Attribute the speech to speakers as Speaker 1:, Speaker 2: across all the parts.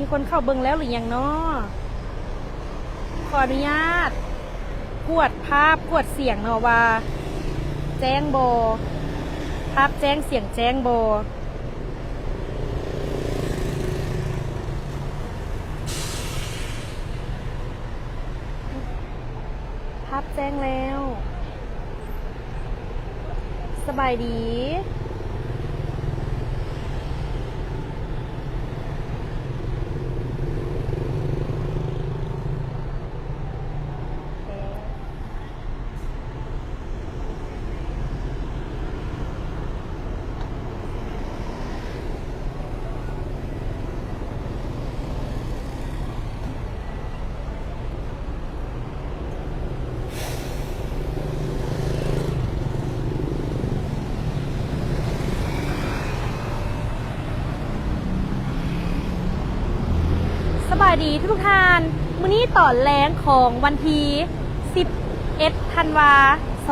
Speaker 1: มีคนเข้าเบิ่งแล้วหรือยังเนาะขออนุญาตกวดภาพกวดเสียงเนาะว่าแจ้งโบภาพแจ้งเสียงแจ้งโบภาพแจ้งแล้วสบายดีสบายดีทุกท่านมื้อนี้ตอนแรงของวันที่11ธันวา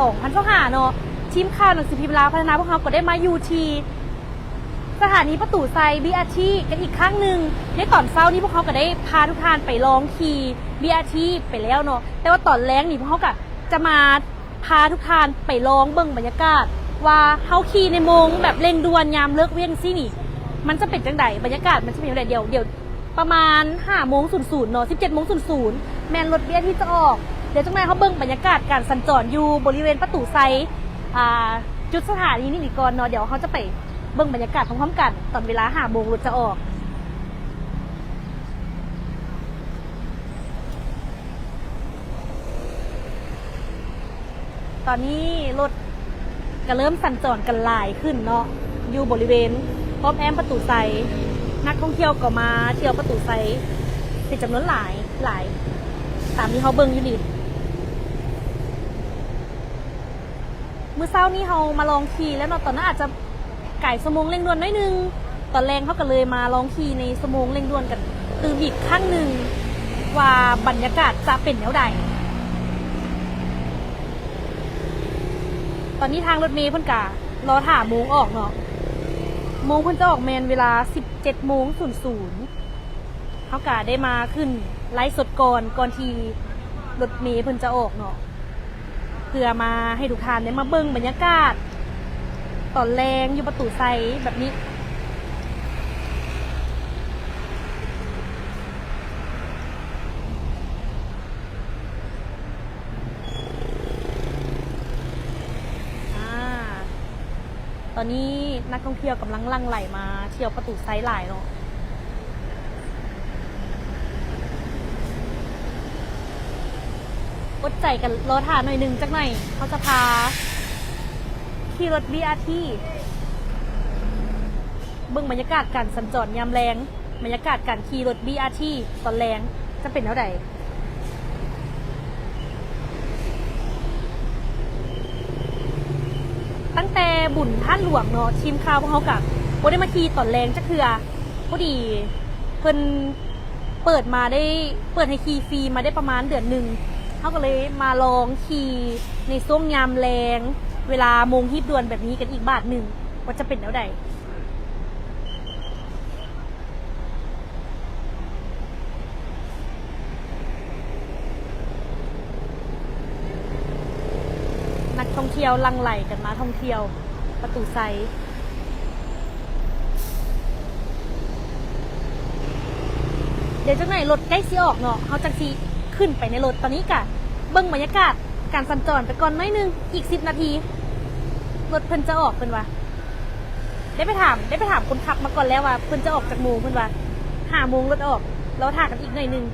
Speaker 1: 2025เนาะทีมข่าวหนังสือพิมพ์ลาวพัฒนาพวกเขาก็ได้มาอยู่ที่สถานีประตูไซ BRT กันอีกครั้งหนึ่งในตอนเช้านี้พวกเขาก็ได้พาทุกท่านไปลองขี่ BRT ไปแล้วเนาะแต่ว่าตอนแรงนี่พวกเขาก็จะมาพาทุกท่านไปลองเบิ่งบรรยากาศว่าเฮาขี่ในโมงแบบเร่งด่วนยามเลิกเวียงซี่นี่มันจะเป็นจังไดบรรยากาศมันจะเป็นจังไดเดี๋ยวประมาณ5:00เนาะ17:00แมนรถเบียที่จะออกเดี๋ยวจังไดเขาเบิ่งบรรยากาศการสัญจรอยู่บริเวณประตูไซจุดสถานีนี่ก่อนเนาะเดี๋ยวเขาจะไปเบิ่งบรรยากาศพร้อมๆกันตอนเวลา5:00รถจะออกตอนนี้รถก็เริ่มสัญจรกันหลายขึ้นเนาะอยู่บริเวณป้อมแอมประตูไซนักท่องเที่ยวก็มาเที่ยวประตูไซเป็นจำนวนหลายตามที่เขาเบิ่งอยู่นี่มื้อเช้านี้เขามาลองขี่แล้วเนาะตอนนั้นอาจจะไก่สมงเร่งด่วนน้อยนึงตอนแรงเขาก็เลยมาลองขี่ในสมงเร่งด่วนกันตื่นอีกครั้งหนึ่งว่าบรรยากาศจะเป็นแนวใดตอนนี้ทางรถเมล์เพิ่นกะรอถ่าโมงออกเนาะโมงเพิ่นจะออกแมนเวลา 17:00เขากะได้มาขึ้นไลฟ์สดก่อนที่รถเมล์เพิ่นจะออกเนาะเพื่อมาให้ทุกท่านได้มาเบิ่งบรรยากาศตอนแรงอยู่ประตูไซแบบนี้ตอนนี้นักท่องเที่ยวกำลังลั่งไหลมาเที่ยวประตูไซหลายเนาะอดใจกันรอถ่าหน่อยนึงจักหน่อยเขาจะพาขี่รถ BRT เบิ่งบรรยากาศการสัญจรยามแรงบรรยากาศการขี่รถ BRT ตอนแรงจะเป็นเท่าใดตั้งแต่บุญท่านหลวงเนาะทีมข่าวพวกเขากับบ่ได้มาขี่ตอนแรงจักเทื่อพอดีเพิ่นเปิดให้ขี่ฟรีมาได้ประมาณเดือนหนึ่งเขาก็เลยมาลองขี่ในช่วงยามแรงเวลาโมงฮีบด่วนแบบนี้กันอีกบาทหนึ่งว่าจะเป็นแล้วใดนักท่องเที่ยวลังไหลกันมาท่องเที่ยวประตูไซเดี๋ยวจังไหนรถใกล้สิออกเนาะเขาจังสิขึ้นไปในรถตอนนี้กะเบิ่งบรรยากาศการสัญจรไปก่อนน้อยนึงอีก10 นาทีรถเพิ่นจะออกเพิ่นว่าได้ไปถามคนขับมาก่อนแล้วว่าเพิ่นจะออกจากโมงเพิ่นว่า5:00รถออกแล้วถ่ากันอีกหน่อยนึง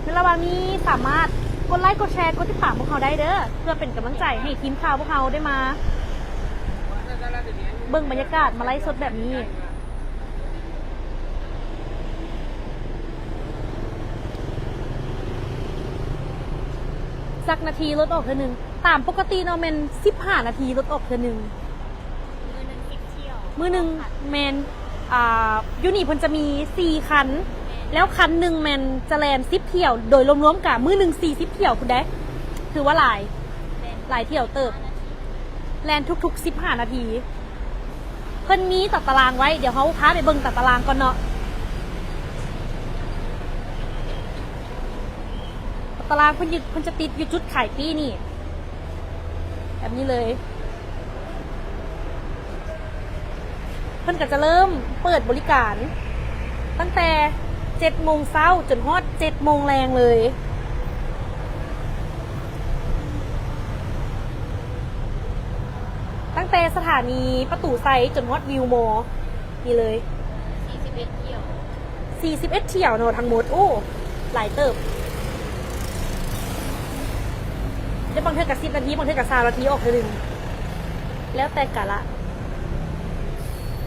Speaker 1: ในระหว่างนี้สามารถกดไลค์กดแชร์กดติดตามพวกเขาได้เด้อเพื่อเป็นกำลังใจให้ทีมข่าวพวกเขาได้มาเบิ่งบรรยากาศมาไลฟ์สดแบบนี้สักนาทีรถออกเท่านึงตามปกติเนาะแมน15 นาทีรถออกเท่านึงมือหนึ่งแมนยูนิเพิ่นจะมี4 คันแล้วคันหนึ่งแมนจะแลน10 เที่ยวโดยรวมๆกับมือหนึ่ง40 เที่ยวคุณได้ถือว่าหลายเที่ยวเติบแลนทุกๆ15 นาที เพิ่นมีตัดตารางไว้เดี๋ยวเขาพาไปเบิ่งตัดตารางก่อนเนาะตัดตารางเพิ่นจะติดอยู่จุดขายปีนี่แบบนี้เลยเพิ่นก็จะเริ่มเปิดบริการตั้งแต่7 โมงเช้าจนฮอด7 โมงแรงเลยตั้งแต่สถานีประตูไซจนฮอดวิวมอนี่เลย41 เที่ยวเนาะทั้งหมดโอ้หลายเติบได้บางเทื่อกับ10 นาทีบางเทื่อกับ3 นาทีออกเทื่อนึงแล้วแต่กะละ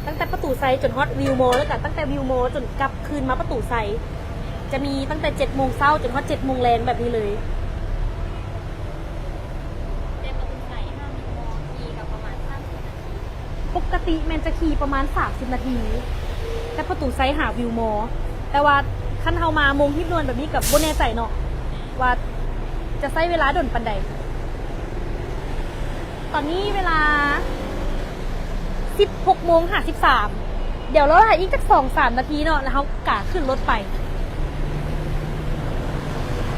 Speaker 1: ตั้งแต่ประตูไซจนฮอตวิวมอแล้วกันตั้งแต่วิวมอจนกลับคืนมาประตูไซจะมีตั้งแต่7 โมงเช้าจนฮอต7 โมงแรงแบบนี้เลยปกติแมนจะขี่ประมาณ30 นาทีแต่ประตูไซหาวิวมอแต่ว่าขั้นเฮามาโมงที่นวลแบบนี้กับโบแน่ใจเนาะว่าจะใช้เวลาดนปันใดตอนนี้เวลา16 โมง 53เดี๋ยวเราหาอีกสัก 2-3 นาทีเนาะแล้วเขากะขึ้นรถไป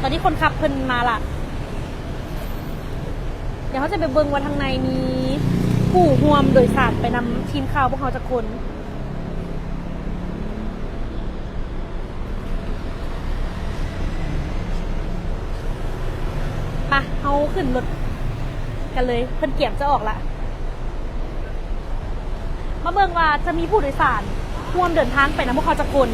Speaker 1: ตอนนี้คนขับเพิ่นมาละเดี๋ยวเขาจะไปเบิ่งว่าทางในมีผู้ร่วมโดยสารไปนำทีมข่าวพวกเขาจะคนปะเขาขึ้นรถกันเลยเพิ่นเกียบจะออกละมาเบิ่งว่าจะมีผู้โดยสารร่วมเดินทางไปนำพวกเขาจะคน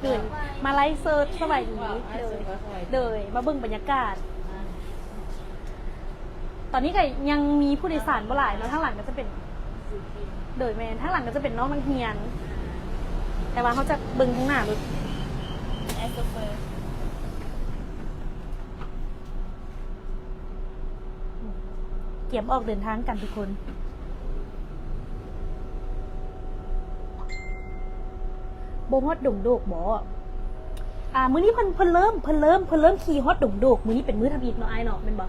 Speaker 1: เดินมาไลฟ์เซิร์ชสมัยนี้เดินมาเบิ่งบรรยากาศตอนนี้ก็ยังมีผู้โดยสารบ่หลายเนาะข้างหลังก็จะเป็นเดินแมนข้างหลังก็จะเป็นน้องนักเรียนแต่ว่าเขาจะเบิ่งข้างหน้ารถเก็บออกเดินทางกันทุกคนโบฮอตดงโดกบอมื้อนี้เพิ่นเริ่มขี่ฮอตดงโดกมื้อนี้เป็นมื้อทำอีกเนาะไอ้เนาะเป็นบ่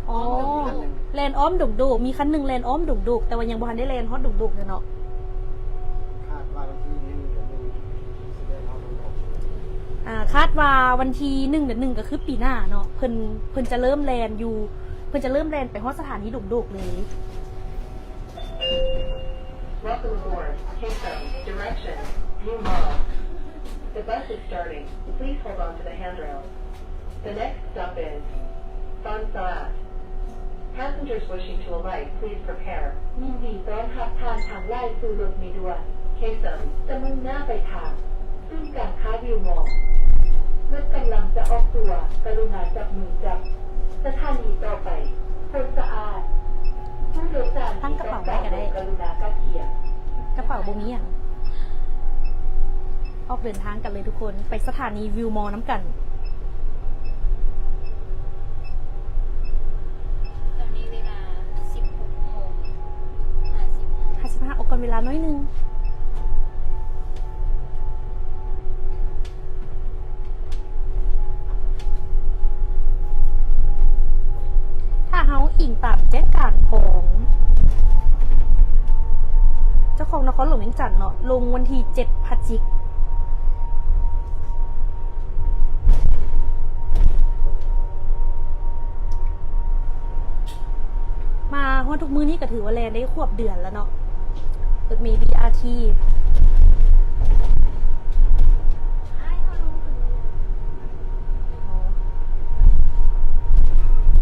Speaker 1: อ๋อแลนอ้อมดงโดกมีคันหนึ่งแลนอ้อมดงโดกแต่ว่ายังบ่ทันได้แลนฮอตดงโดกเนาะคาดว่าวันที่1 เดือน 1ก็คือปีหน้าเนาะเพิ่นจะเริ่มแลนอยู่เพิ่นจะเริ่มแลนไปฮอดสถานีดงโดกเลย
Speaker 2: Welcome aboard. K7, direction, Blue Mall. The bus is starting. Please hold on to the handrails. The next stop is Bansat. Passengers wishing to alight, please prepare. ยินดีต้อนรับทางไล่สู่รถมีด่วน K7 จะมุ่งหน้าไปทางซึ่งการค้าวิวมอลรถกำลังจะออกตัวกรุณาจับมือจับสถานีต่อไปคนสะอาดผู้โดยสารที่ต้องการกรุณากระเทียม
Speaker 1: กระเป๋าบ่มีอย่างออกเดินทางกันเลยทุกคนไปสถานีวิวมอลน้ำกัน
Speaker 3: ตอนนี้เวลา 16 โมง
Speaker 1: 55ออกก่อนเวลาน้อยนึงถ้าเฮาอิงตามแจ้งการของเจ้าของนครหลวงเวียงจันทน์เนาะลงวันที่7 พฤศจิกายนมาฮอดทุกมื้อนี้ก็ถือว่าแลนได้ควบเดือนแล้วเนาะตึกมี BRT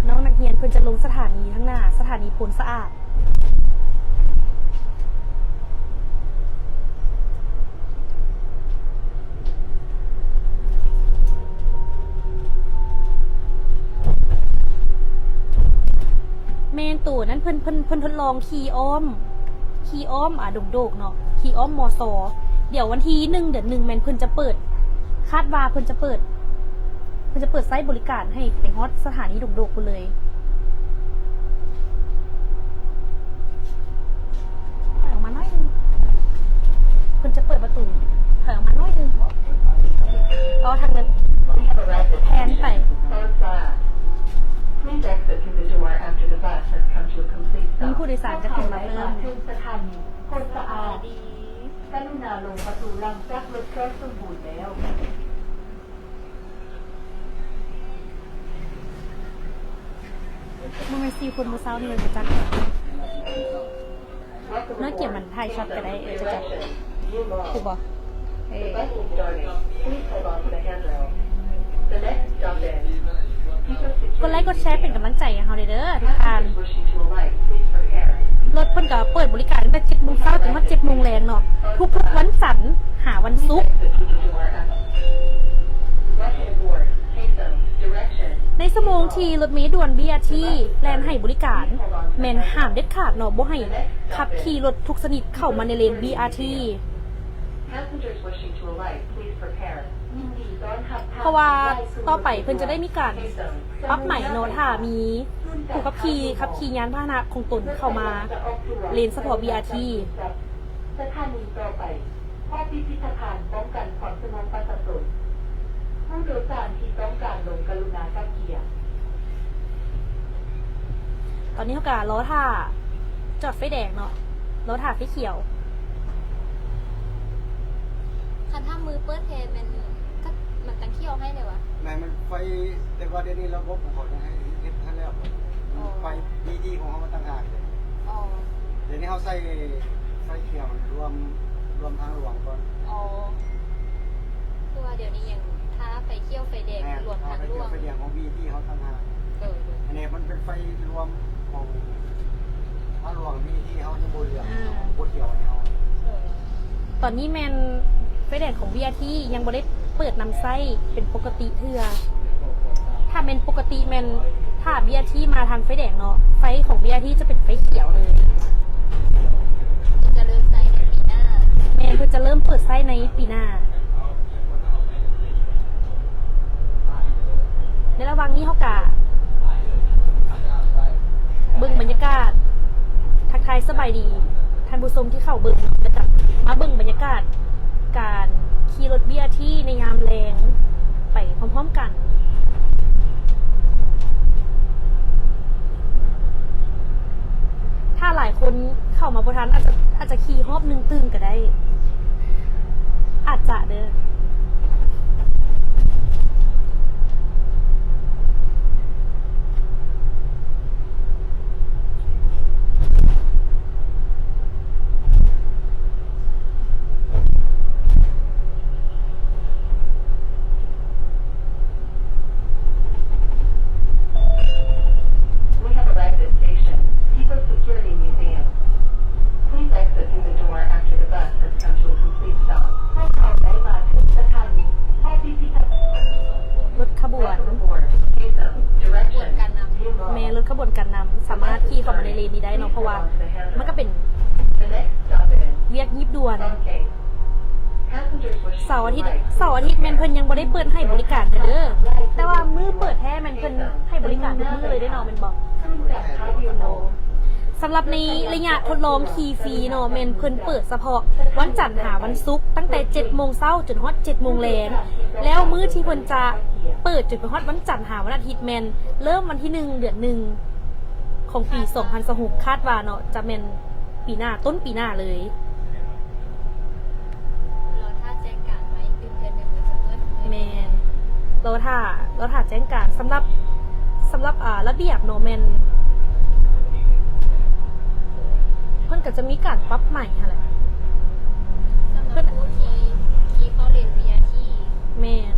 Speaker 1: น้องนักเรียนเพิ่นจะลงสถานีข้างหน้าสถานีพลสะอาดเมนตู่นั้นเพิ่นทดลองขี่อ้อมดงโดกเนาะขี่อ้อมมอซอเดี๋ยววันที่1 เดือน 1แมนเพิ่นจะเปิดคาดว่าเพิ่นจะเปิดไซต์บริการให้ไปฮอตสถานีดงโดกไปเลยถอยออกมาหน่อยนึงเพิ่นจะเปิดประตูถอยออกมาหน่อยนึง ริ่ม
Speaker 2: ถึงสถานีคนสะอาด
Speaker 3: ดี
Speaker 2: กรุณาลงประตูหลังจากรถเครื่องสมบูรณ์แล้ว
Speaker 1: มันเป็นซีคนมือเศร้านี่เลยจะจักน้อยเกี่ยมันถ่ายช็อตก็ได้จะจักถูกบอก
Speaker 2: The bus is starting. Please hold on to the handrail. The next stop is People
Speaker 1: กดไลค์กดแชร์เป็นกำลังใจให้เราเด้อทุกท่าน
Speaker 2: Passengers wishing to alight, please prepare.
Speaker 1: รถเพิ่นก็เปิดบริการตั้งแต่7 โมงเช้าถึง7 โมงแรงเนาะทุกๆวันจันทร์หาวันศุกร์
Speaker 2: Exit to the door after. Welcome aboard. Haysom. Direction.
Speaker 1: ในชั่วโมงที่รถเมล์ด่วน BRT แลนให้บริการแม่นห้ามเด็ดขาดเนาะบ่ให้ขับขี่รถทุกชนิดเข้ามาในเลน BRT
Speaker 2: Passengers wishing to alight, please prepare.
Speaker 1: เพราะว่าต่อไปเพิ่นจะได้มีการปรับใหม่เนาะถ้ามีผู้ขับขี่ยานพาหนะของตนเข้ามาเลนเฉพาะ BRT
Speaker 2: สถานีต่อไปห้องพิพิธภัณฑ์ป้องกันความสงบประชาชนผู้โดยสารที่ต้องการลงกรุณากับเกียร์
Speaker 1: ตอนนี้เขาก็ล้อท่าจอดไฟแดงเนาะล้อท่าไฟเขียว
Speaker 3: คันถ้ามือเปิดเพลงมันตั้งเที่ยวให้เลยวะ
Speaker 4: แม่มันไฟแต่ว่าเดี๋ยวนี้ระบบของเขาจะให้เฮ็ดให้แล้วไฟดีของเขามาตั้งหากเลย
Speaker 3: อ๋อ
Speaker 4: เดี๋ยวนี้เขาใส่ไฟเขียวรวมทางหลวงก่อน
Speaker 3: อ๋อคือว่าเดี๋ยวนี้ยังถ้าไปเที่ยวไฟแดง
Speaker 4: แม่
Speaker 3: รวม
Speaker 4: เขา
Speaker 3: ทาง
Speaker 4: ไป
Speaker 3: ร่
Speaker 4: เที่ยว วไฟแดงของบีที่เขาตั้งหาก
Speaker 3: เออ
Speaker 4: อันนี้มันเป็นไฟรวมของทางหลวงบีที่เขาจะบนเหลืองบนเขียวให้เขา
Speaker 3: เออ
Speaker 1: ตอนนี้แมนไฟแดงของ BRT ยังบ่ได้เปิดนำไส้เป็นปกติเทื่อถ้าแมนปกติแมนถ้า BRT มาทางไฟแดงเนาะไฟของ BRT จะเป็นไฟเขียวเลย
Speaker 3: จะเริ่มใส่ในปีหน้า
Speaker 1: แมนเพิ่นจะเริ่มเปิดไส้ในปีหน้า ในระหว่างนี้เฮากะเบิ่งบรรยากาศทักทายสบายดีท่านผู้ชมที่เข้าเบิ่งแล้วก็มาเบิ่งบรรยากาศการขี่รถ BRT ในยามแรงไปพร้อมๆกัน ถ้าหลายคนเข้ามาบ่ทันอาจจะขี่ฮอบหนึ่งตื่นก็ได้ อาจจะเด้อ
Speaker 2: We have arrived at station People's Security Museum. Please exit through the door after the bus has come to a complete stop. พวกเขาได้มาถึงสถานีห้องพิพิธภัณฑ์
Speaker 1: รถขบวน
Speaker 2: Welcome aboard. Haysom. Direction. View Mall.
Speaker 1: แม่รถขบวนการนำสามารถขี่เข้ามาในเลนนี้ได้เนาะเพราะว่ามันก็เป็น
Speaker 2: The next stop is
Speaker 1: เรียกยิบด่วน
Speaker 2: Bunkgate. Passengers wishing
Speaker 1: เสาร์อาทิต
Speaker 2: to
Speaker 1: ย์
Speaker 2: alight.
Speaker 1: เสาร์อาทิตย์แมนเพิ่นยังบ่ได้เปิดให้บริการเด้อแต่ว่ามื้อเปิดแท้แมนเพิ่นให้บริการทุกมื้อเลยได้เนาะแม่นบอก
Speaker 2: ขึ้นจากท้ายวิวโม
Speaker 1: สำหรับในระยะทดลองขี่ฟรีเนาะแมนเพิ่นเปิดเฉพาะวันจันทร์หาวันศุกร์ตั้งแต่7 โมงเช้าจนฮอด7 โมงแลงแล้วมื้อที่เพิ่นจะเปิดจนไปฮอดวันจันทร์หาวันอาทิตย์แมนเริ่มวันที่ 1 เดือน 1 ของปี 2026คาดว่าเนาะจะแมนปีหน้าต้นปีหน้าเลย
Speaker 3: รอถ้าแจ้งการไว้ตื่นเดือนหนึ่งเลยจะเปิด
Speaker 1: แมนเราถ่าแจ้งการสำหรับระเบียบเนาะแมนเพิ่นก็จะมีการปรับใหม่ค่ะแหละ
Speaker 3: สำหรับผู้ที่เข้าเรียนวิทยาที่
Speaker 1: แมน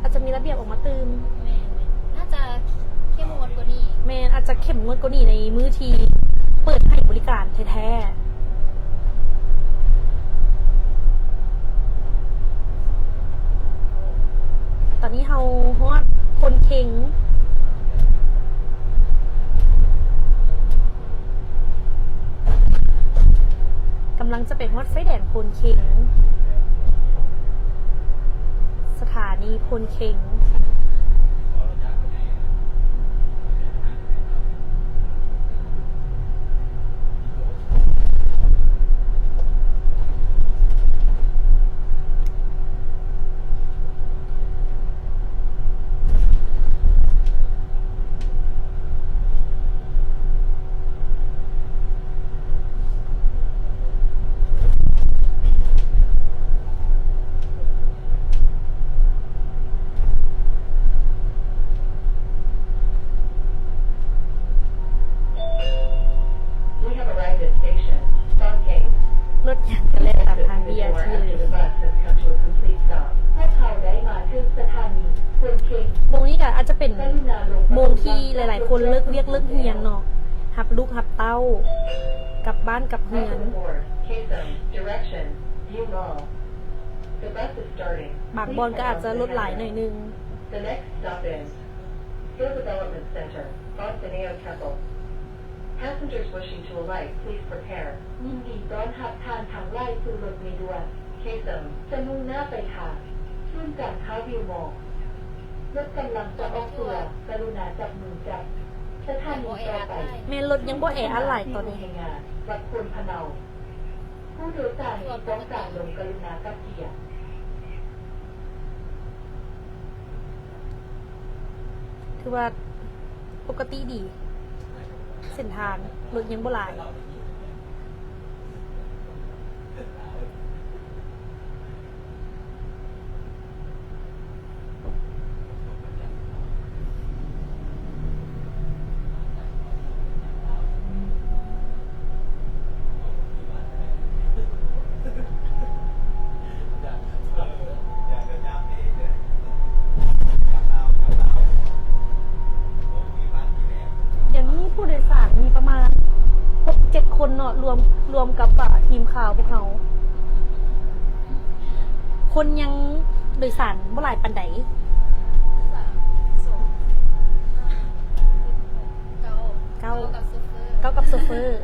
Speaker 1: อาจจะมีระเบียบออกมาตืม
Speaker 3: แม่น่าจะเข้มงวดกว่านี้
Speaker 1: แมนอาจจะเข้มงวดกว่านี้ในมื้อที่เปิดให้บริการแท้ๆตอนนี้เฮาฮอดคนเค็งกำลังจะไปฮอดไฟแดงพลเค็งสถานีพลเค็ง ก็เล่น
Speaker 2: Please
Speaker 1: ตาม
Speaker 2: exit
Speaker 1: ทาง
Speaker 2: through the door
Speaker 1: BRT เลย
Speaker 2: after the bus has come to a complete stop. พวกเขาได้มาถึงสถานีเพื่อนเข่ง
Speaker 1: โมงนี้ก็อาจจะเป็น
Speaker 2: กรุณาลง
Speaker 1: โมงที่หลาย ๆ คนเลิกเรียกเลิกเฮียนเนาะหับลูกหับเต้ากลับบ้านกลับเฮือน
Speaker 2: Welcome aboard. Kasem. Direction. View Mall. The bus is starting.
Speaker 1: บางบอนก็อาจจะลดหลายหน่อยนึง
Speaker 2: The next stop is Skill Development Center, Fontaneo Temple. Passengers wishing to alight, please prepare. ยินดีต้อนรับทานทางไล่สู่รถเมล์ด่วน Kasem จะมุ่งหน้าไปทางศูนย์การค้าวิวมอลล์รถกำลังจะออกตัวกรุณาจับมือจับสถานีต่อไป
Speaker 1: แม่รถยังบ่แออัดหลายตอนนี้
Speaker 2: ที่งานวัดพลพะเนาผู้โดยสารที่ต้องการลงกรุณากับเกียรติ
Speaker 1: คือว่าปกติดี เส้นทางรถยังบ่หลาย อย่างนี้ผู้โดยสารมีประมาณ 6-7 คนเนาะรวมกับทีมข่าวพวกเขา คนยังโดยสารบ่หลายปันใด
Speaker 3: เก้า
Speaker 1: เก้ากับโซเฟอร์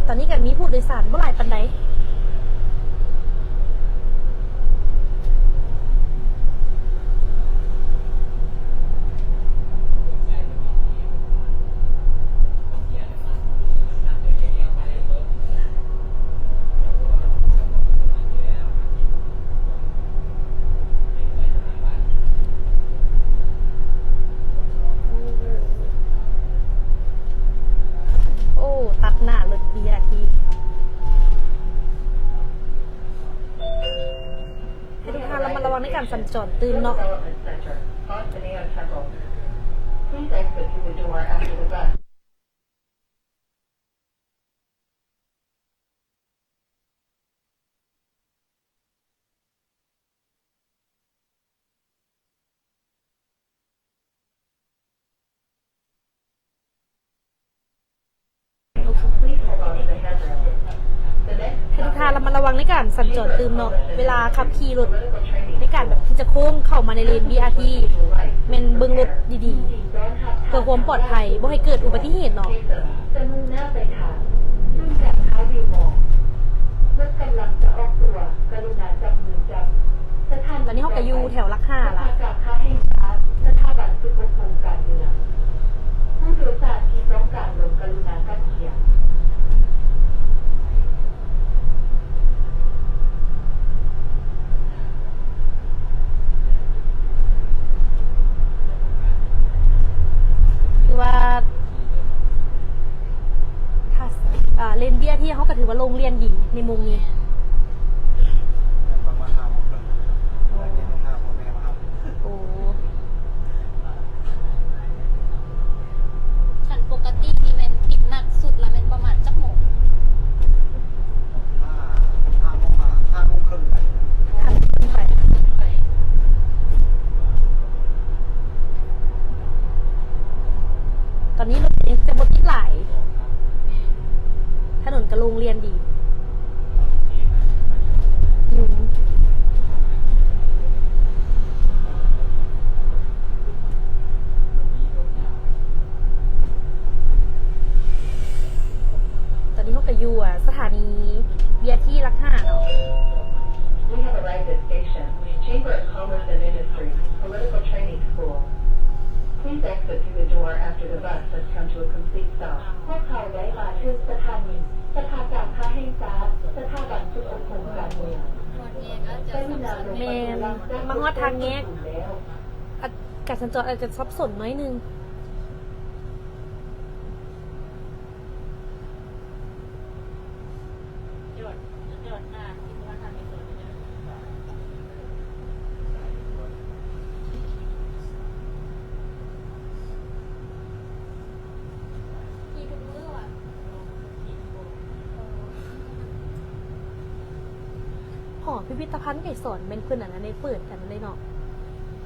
Speaker 1: ตอนนี้ก็มีผู้โดยสารบ่หลายปันใด โอ้ ตัดหน้ารถ BRT ให้ทุกท่านระมัดระวังในการสัญจรตื่น
Speaker 2: Skill
Speaker 1: เนาะ
Speaker 2: Development Center, Fontaneo Temple. Please exit through the door after the bus.
Speaker 1: โอเค
Speaker 2: Please hold on to the handrail. The next
Speaker 1: ให้ทุกท่านระมัดระวังในการสัญจรตื่นเนาะ เวลาขับขี่รถ
Speaker 2: political training
Speaker 1: ในการแบบที่จะโค้งเข้ามาในเลน BRT แม่นเบิ่งรถดีๆ เพื่อความปลอดภัยบ่ให้เกิดอุบัติเหตุเนาะ
Speaker 2: จะมุ่งหน้าไปทางศูนย์การค้าวิวมอลล์รถกำลังจะออกตัวกรุณาจับมือจับสถา
Speaker 1: ตอนนี้เขาก็อยู่แถวลักห้าละ
Speaker 2: สภากาค้าแห่งชาติสถาบันฝึกอบรมการเมืองผู้โดยสารที่ต้องการลงกรุณากับเกียรติ
Speaker 1: คือว่าถ้าเลน BRT เขาก็ถือว่าโรงเรียนดีในมุมนี้
Speaker 4: ประมาณ5 โมงครึ่งแล้วเย็นต้องพาพ่อแม่มาครับ
Speaker 1: โอ้
Speaker 3: ขันปกติที่แมันติดหนักสุดละแมันประมาณจักโมง
Speaker 4: 5 โมงครึ่งไป
Speaker 1: ทางขึ้นไป
Speaker 3: ไป
Speaker 1: ตอนนี้รถยังจะบดที่หลาย ถนนกับโรงเรียนดียุงตอนนี้เขาก็อยู่สถานี BRT ลักห้าเนาะ
Speaker 2: We have arrived at station Chamber of Commerce and Industry Political Training School. Please exit through the door after the bus has come to a complete stop. พวกเขาได้มาถึงสถานีสภาการค้าแห่งชาติสถาบันฝึกอบรมการเมือง
Speaker 3: วันนี้ก็จะ
Speaker 2: กรุณาลง
Speaker 1: แมนมาฮอดทางแยก การสัญจรอาจจะซับซ้อนน้อยนึง
Speaker 3: หยดหน้าที่ว่าทำในส่วนนี้
Speaker 1: พิพิธภัณฑ์ไก่สอนเป็นเพื่อนอันนั้นในเปิดกันเลยเนาะ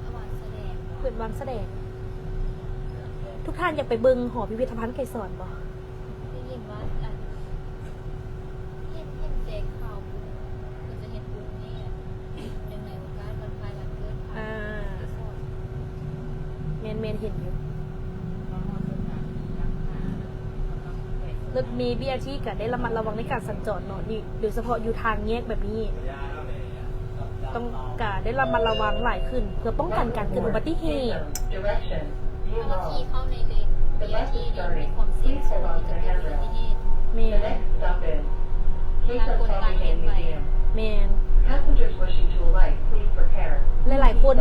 Speaker 3: ระหว่างแสดง
Speaker 1: เปิดวางแสดง ทุกท่านอยากไปเบิ่งหอพิพิธภัณฑ์ไก่สอนบ่
Speaker 3: ได้ยินว่าอันเห็นแจกข่าวบุญมันจะเห็นบุญนี่หนึ่งในโอกาสวันคล้ายวันเกิด
Speaker 1: อ่า
Speaker 3: ไปสอน
Speaker 1: แมนเห็นอยู่รถเมล์ BRT ก็ได้ระมัดระวังในการสัญจรเนาะนี่โดยเฉพาะอยู่ทางแยกแบบนี้ ต้องการได้ระมัดระวังหลายขึ้น เพื่อป้องกันการเกิดอุบัติเหตุ
Speaker 2: Direction,
Speaker 3: เพ
Speaker 2: view
Speaker 3: ราะว่าขี่
Speaker 2: mall.
Speaker 3: เข้าในเลนเบียร์ที่มีความเสี่ยงสูงที่จะเกิดอุบัติเหตุ
Speaker 1: แม
Speaker 2: The
Speaker 1: น
Speaker 2: next stop is Kingston Farmington Museum.
Speaker 1: แมน
Speaker 2: Passengers wishing to alight, please prepare.
Speaker 1: หลายๆคน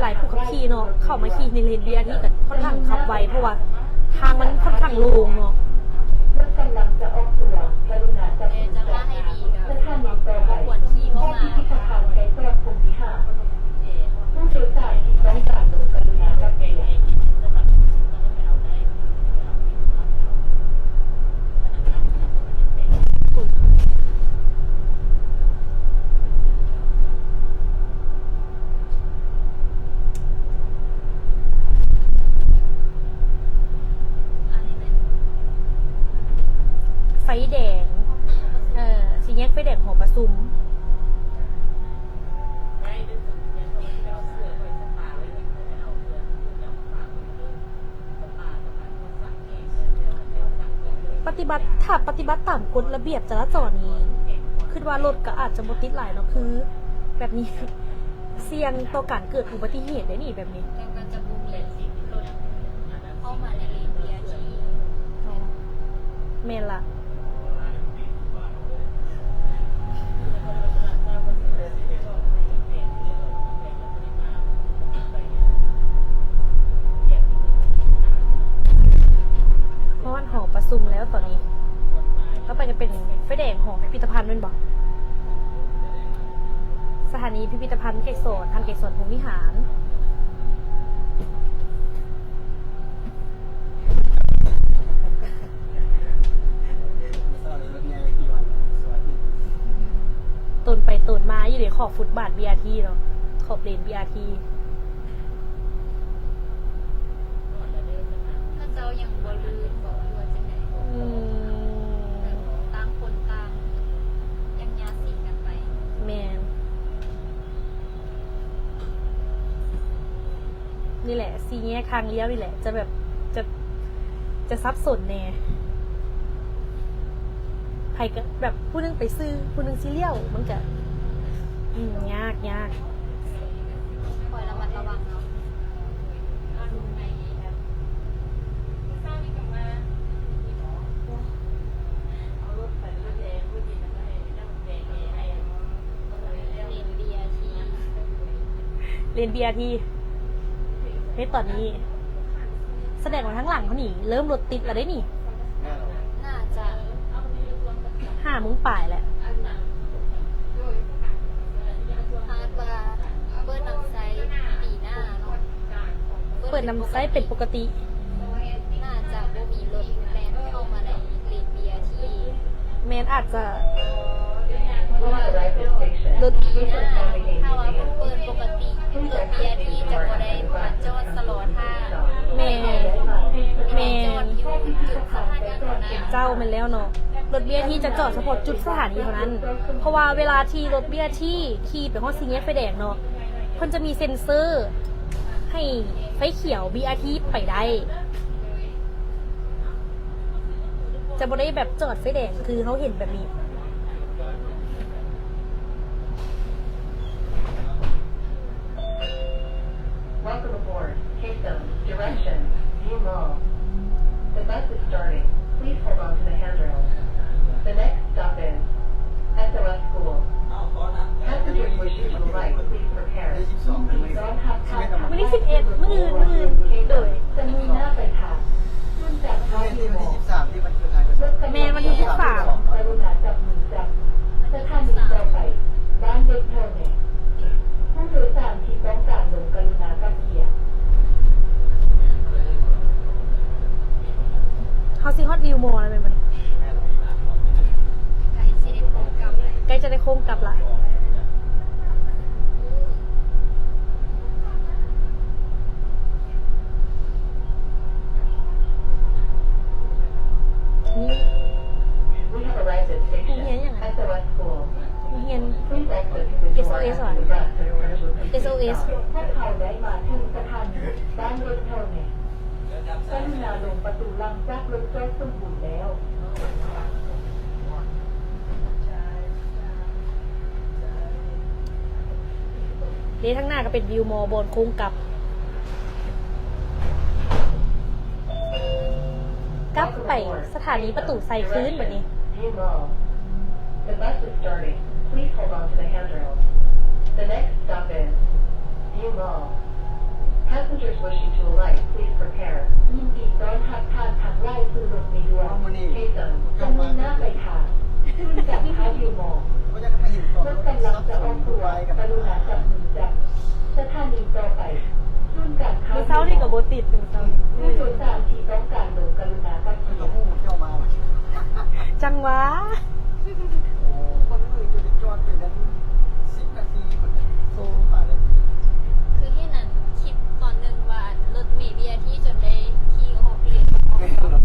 Speaker 1: หลายๆผู้ขับขี่เนาะเข้ามาขี่ในเลน BRT กันค่อนข้างขับไวเพราะว่าทางมันค่อนข้างโล่งเนาะ
Speaker 2: รถกำลังจะออกตัวกรุณาจับ
Speaker 3: แต่จะว่าให้ดีก็
Speaker 2: สถานีต่อไป
Speaker 3: ควรขี่เข้ามา
Speaker 2: พิพิธภัณฑ์ไก่สอนภูมิภาคผู้โดยสารที่ต้องการลงกรุณารับเกียรติ
Speaker 3: อันนี้เป็น
Speaker 1: ไฟแดงสีแยกไฟแดงหอประซุมปฏิบัติถ้าปฏิบัติตามกฎระเบียบจราจรนี้คิดว่ารถก็อาจจะบ่ติดหลายเนาะคือ แบบนี้ เสี่ยงต่อการเกิดอุบัติเหตุได้นี่แบบนี้
Speaker 3: แล้วก็จะบูมีรถเข้ามาในเลนเบียร์ที่
Speaker 1: แม่นละเพราะมันหอประซุมแล้วตอนนี้แล้วไปจะเป็นไฟแดงหอพิพิธภัณฑ์ด้วยบอกสถานีพิพิธภัณฑ์ไก่สอนทันไก่สอนภูมิหาร
Speaker 4: สวัสดีรถใหญ่ที่วันสวัสดี
Speaker 1: ตนไปตนมาอยู่ในขอบฟุตบาท BRT เนาะขอบเลน BRT
Speaker 3: ถ้าเจ้ายังบ่ลืมบอกว่าจะไหนต่างคนต่างยังยาสีกันไป
Speaker 1: แมนนี่แหละซีแง่ทางเลี้ยวนี่แหละ จะแบบจะซับสนแน่ไผก็แบบผู้นึงไปซื้อผู้นึงซีเลี้ยวมันก็ยาก
Speaker 3: คอยระมัดระวังเนาะ เลนเบียร์ที่
Speaker 1: เลน BRT ในตอนนี้ แสดงว่าทั้งหลังเขาหนีเริ่มรถติดแล้วได้หนิ
Speaker 4: แม่เรา
Speaker 3: น่าจะ
Speaker 1: 5 โมงป่ายแหละ
Speaker 3: ฮาร์ดว่าเปิดนำไซต์ปีหน้าเนาะ
Speaker 1: เปิดนำไซต์เป็นปกติ
Speaker 3: น่าจะบ่มีรถแลนเข้ามาในเลนเบียร์ที่
Speaker 1: แมนอาจจะ
Speaker 2: Please arrive at station.
Speaker 1: รถ
Speaker 3: ปีหน้าถ้าว่าเปิดปกติรถเบียร์ที่จะบ่ได้มาจอดสโลอท่า
Speaker 1: แมน
Speaker 3: จอดอยู่จุดสถานีเท่านั้น
Speaker 1: เจ้ามันแล้วเนาะรถ BRT จะจอดเฉพาะจุดสถานีเท่านั้น เพราะว่าเวลาที่รถ BRT ขี่ไปห้องซีเนียไฟแดงเนาะเพิ่นจะมีเซ็นเซอร์ ให้ไฟเขียว BRT ไปได้ จะบ่ได้แบบจอดไฟแดงคือเขาเห็นแบบนี้
Speaker 2: Welcome aboard. Keystone. Direction, view mall. The bus is starting. Please hold on to the handrails. The next stop is SOS School. Passengers wishing to alight, please prepare.
Speaker 4: 22
Speaker 2: Don't have time.
Speaker 1: วันที่11มื้ออื่นโดย
Speaker 2: จะมีหน้าไปทางขึ้นจากท้าย
Speaker 4: ที่
Speaker 2: วิว
Speaker 4: วันที่23ที่มันคือทาง
Speaker 1: แม่วันที่13
Speaker 2: กรุณาจับมือจับสถานีต่อไปบ้านเด็กเท่านี้ผู้โดยสารที่ต้องการลงกรุณากับเกียร์
Speaker 1: เฮาสิฮอตวิวมอลอะไรเป็นบ่นี่
Speaker 3: ไกด์สิได้พบกับ
Speaker 1: ใกล้จะได้โค้งกลับละ SOS เหรอ SOS
Speaker 2: พวกเขาได้มาถึงสถานีบ้านรถเท่าเนี่ยกรุณาลงประตูหลังจากรถไฟสมบูรณ์แล้ว
Speaker 1: นี่ทั้างหน้าก็เป็นวิวมอบนโค้งกลับไปสถานีประตูไซคืนแบบนี้
Speaker 2: View Mall. The bus is starting. Please hold on to the handrails. The next stop is View Mall. Passengers wishing to alight, please prepare. ยินดีต้อนรับท่านทางไล่สู่รถเมล์ด่วนเทสันจะมุ่งหน้าไปทางขึ้นจากท่า View Mall
Speaker 4: ก็จะไม่เห็นตอน
Speaker 2: รถกำลังจะออกตัวกรุณาจับมือจับสถานีต่อไปรุ่นการเข้า
Speaker 1: มือเช้านี่กับโบติดมือเช้านี่
Speaker 2: ผู้โดยสารที่ต้องการลงกรุณากับ
Speaker 4: มัน
Speaker 2: เกี
Speaker 4: ก็
Speaker 2: ยร
Speaker 4: พูดเที่ยวมา
Speaker 1: จังหวะ
Speaker 4: โอ้คนอื่นจะจอดเป็นนั้น10 นาทีคน
Speaker 1: โอ้
Speaker 4: มาเลย
Speaker 3: คือให้นั้นคิดตอนหนึงว่ารถเมล์ BRT จนได้ขี่ออกเลนออก
Speaker 4: ไม่รู้หรอก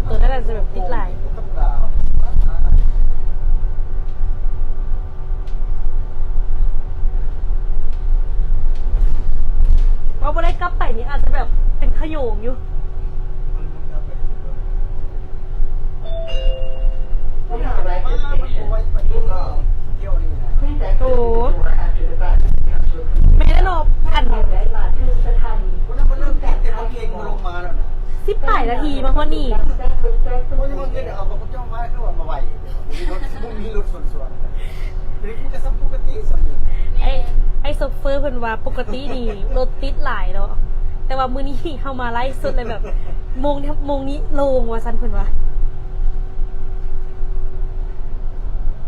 Speaker 1: ตัวนั้นอาจจะแบบติดหลาย
Speaker 4: ต้องด่า
Speaker 1: ว่าโบได้กลับไปนี่อาจจะแบบเป็นขโยงอยู่
Speaker 2: We have arrived at station. View Mall.
Speaker 4: เที่ยวนี่นะ
Speaker 2: Please exit through the door after the bus comes to a
Speaker 1: แม่ได้นอบอัน
Speaker 2: เราได้มาถึงสถานี
Speaker 4: คนนั้นมันเริ่มติดแต่เขาเองมาลงมาแล้วนะ
Speaker 1: 18 นาทีมาพอนี่
Speaker 4: เพราะยังมันเงินเอาพระเจ้ามาก็ว่ามาไหวมีรถส่วนๆนี่กูจะสัมปกติสัมนี่
Speaker 1: ไอ้โซเฟอร์เพิ่นว่าปกตินี่รถติดหลายเนาะแต่ว่ามื้อนี้เฮามาไล่สุดเลยแบบโมงนี้โล่งว่าซั่นเพิ่นว่า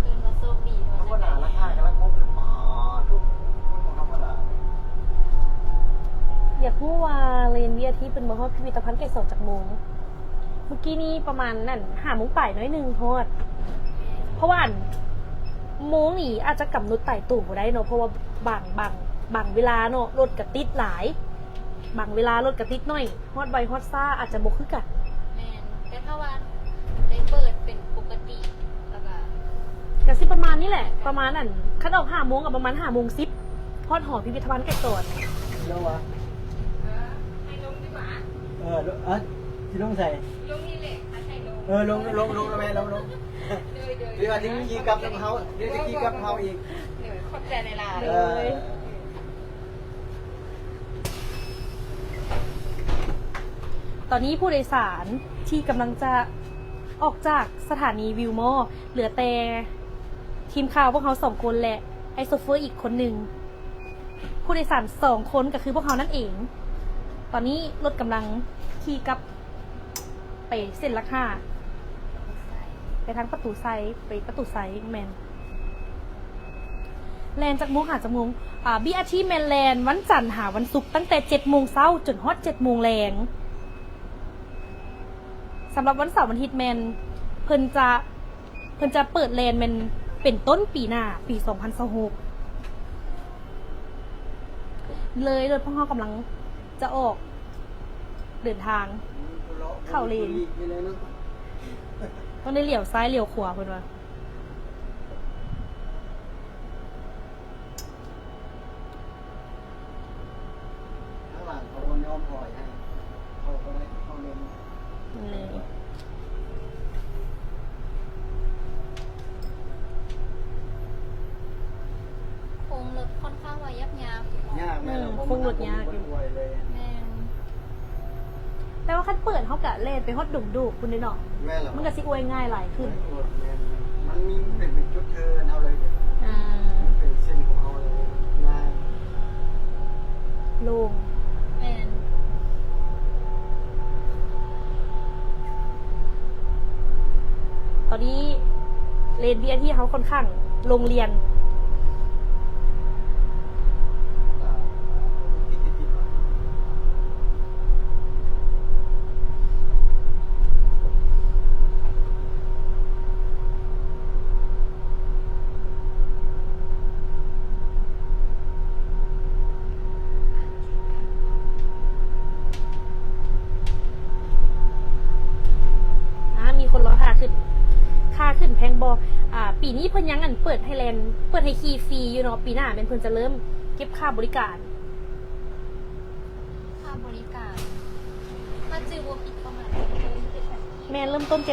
Speaker 3: เกินมาโชคดี
Speaker 4: ธรรมดาราคากำลังงบเลยป๋อทุกคนธรรมดา
Speaker 1: อยากรู้ว่าเรนเวียที่เป็นบ่ฮอดพิพิธภัณฑ์ไก่สดจากโมงเมื่อกี้นี้ประมาณนั่น5 โมงป่ายน้อยหนึงฮอดเพราะว่าอันโมงนี่อาจจะกำหนดไต่ตู่บ่ได้เนาะเพราะว่าบางเวลาเนาะรถก็ติดหลายบางเวลารถก็ติดน้อยฮอดไวฮอดซ่าอาจจะบ่คือกัน
Speaker 3: แม่นแต่ถ้าว่าได้เปิดเป็นปกติแล้วก็
Speaker 1: ก็สิประมาณนี้แหละประมาณนั้นคันออก5 โมงกับประมาณ5 โมง10ฮอดหอพิพิธภัณฑ์ไก่สด
Speaker 4: แล้ววะ
Speaker 3: ให้ลงดีกว่า
Speaker 4: ที่ลงใส่
Speaker 3: ลงนี่แหละถ้าใช่ลง
Speaker 4: ลงแล้วแม่ลงเดี๋ยวจะขี่กลับน้ำเฮาเดี๋ยวจะขี่กลับเฮาอีก
Speaker 3: เดี๋ยวขอบใจในลา
Speaker 1: เลย ตอนนี้ผู้โดยสารที่กำลังจะออกจากสถานีวิวมอร์เหลือแต่ทีมข่าวพวกเขา2 คนและไอโซเฟอร์อีกคนหนึ่งผู้โดยสาร2 คนก็คือพวกเขานั่นเอง ตอนนี้รถกำลังขี่กลับไปเส้นลักห้าไปทางประตูไซไปประตูไซแมนแลนจากโมงหาจากโมงBRT แมนแลนวันจันทร์หาวันศุกร์ตั้งแต่7 โมงเช้าจนฮอด7 โมงแรงสำหรับวันเสาร์วันอาทิตย์แมนเพิ่นจะเปิดแลนแมนเป็นต้นปีหน้าปี 2026 เลยรถพ่อเขากำลังจะออกเดินทาง เข้าเลน ต้องได้เหลี่ยวซ้ายเหลี่ยวขวาเพิ่นว่า
Speaker 4: ข้างหลังเขาคนยอมปล่อยให้เขาก็ไม่เขาเน้น
Speaker 1: นี่เลย
Speaker 3: โค้งรถค่อนข้างว่ายับยับ
Speaker 4: ยากแม่เรา
Speaker 1: คงหลุดยากอยู่
Speaker 4: เลย
Speaker 3: แม่น
Speaker 1: แต่ว่าคันเปิดเขากะเลนไปฮอดดุ่มดูคุณได้เนาะ
Speaker 4: แม่เรา
Speaker 1: มันก็สิอวยง่ายหลายขึ้น
Speaker 4: มันมีเป็นจุดเทินเอาเลย
Speaker 1: อ่า
Speaker 4: เป็นเส้นของเขาเลยง่าย
Speaker 1: โล่ง
Speaker 3: แม่น
Speaker 1: ตอนนี้เลนเบียที่เขาค่อนข้างโรงเรียน
Speaker 4: ติด
Speaker 1: มีคนรอค่า บ่ปีนี้เพิ่นยังเปิดให้แลนเปิดให้ขี่ฟรีอยู่เนาะปีหน้าแม่นเพิ่นจะเริ่มเก็บค่าบริการ
Speaker 3: ค่าบริการถ้าจือบัวผิดประมาณเพิ่มได้ไหม
Speaker 1: แม่นเริ่มต้น 7,000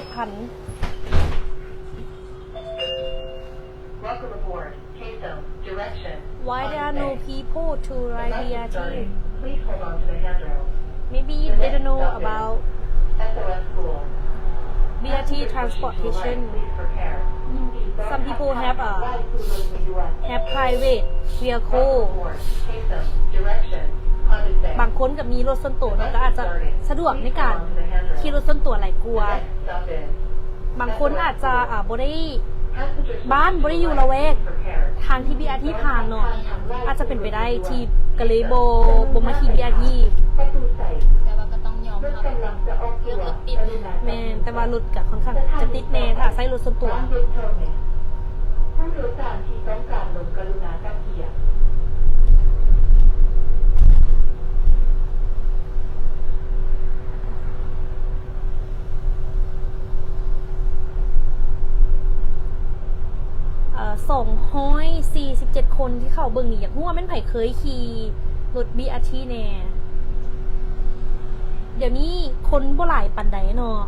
Speaker 2: Welcome aboard. Queso. Direction.
Speaker 1: Why there are no people to
Speaker 2: The
Speaker 1: ride
Speaker 2: bus is
Speaker 1: BRT
Speaker 2: starting. Please hold on to the handrails.
Speaker 1: maybe
Speaker 2: The
Speaker 1: they
Speaker 2: next
Speaker 1: don't know
Speaker 2: stop is
Speaker 1: about
Speaker 2: SOS School.
Speaker 1: BRT
Speaker 2: Passengers wishing to
Speaker 1: transportation
Speaker 2: alight, please prepare.
Speaker 1: some people have private
Speaker 2: Welcome
Speaker 1: vehicle
Speaker 2: aboard. Queso. Direction. Conducte.
Speaker 1: บางคนก็มีรถส่วนตัวเนาะก็อาจจะสะดวกในการขี่รถส่วนตัวหลายกลัว
Speaker 2: The next stop is
Speaker 1: บางคนอาจจะบ่ได้
Speaker 2: passengers
Speaker 1: บ้านบ่ได้อยู่ละแวก
Speaker 2: please prepare.
Speaker 1: ทางที่ BRT ผ่านเนาะอาจจะเป็นไปได้ที่กะเลยบ่มาขี่ BRT
Speaker 2: ประตูใส่
Speaker 3: แต่ว่าก็ต้องยอม
Speaker 2: รถ
Speaker 3: รับ
Speaker 2: กำลังจะออกตัว
Speaker 1: แม่นแต่ว่ารถก็ค่อนข้างจะติดแน่ถ้าใช้รถส่วนตัว
Speaker 2: ร้านเย็นเทอร์เมนผู้โดยสารที่ต้องการลงกรุณากับเกียร์
Speaker 1: 247 คนที่เข้าเบิ่งนี่อยากรู้ว่าแม่นไผเคยขี่รถ BRT แน่เดี๋ยวนี้คนบ่หลายปานใดเนาะ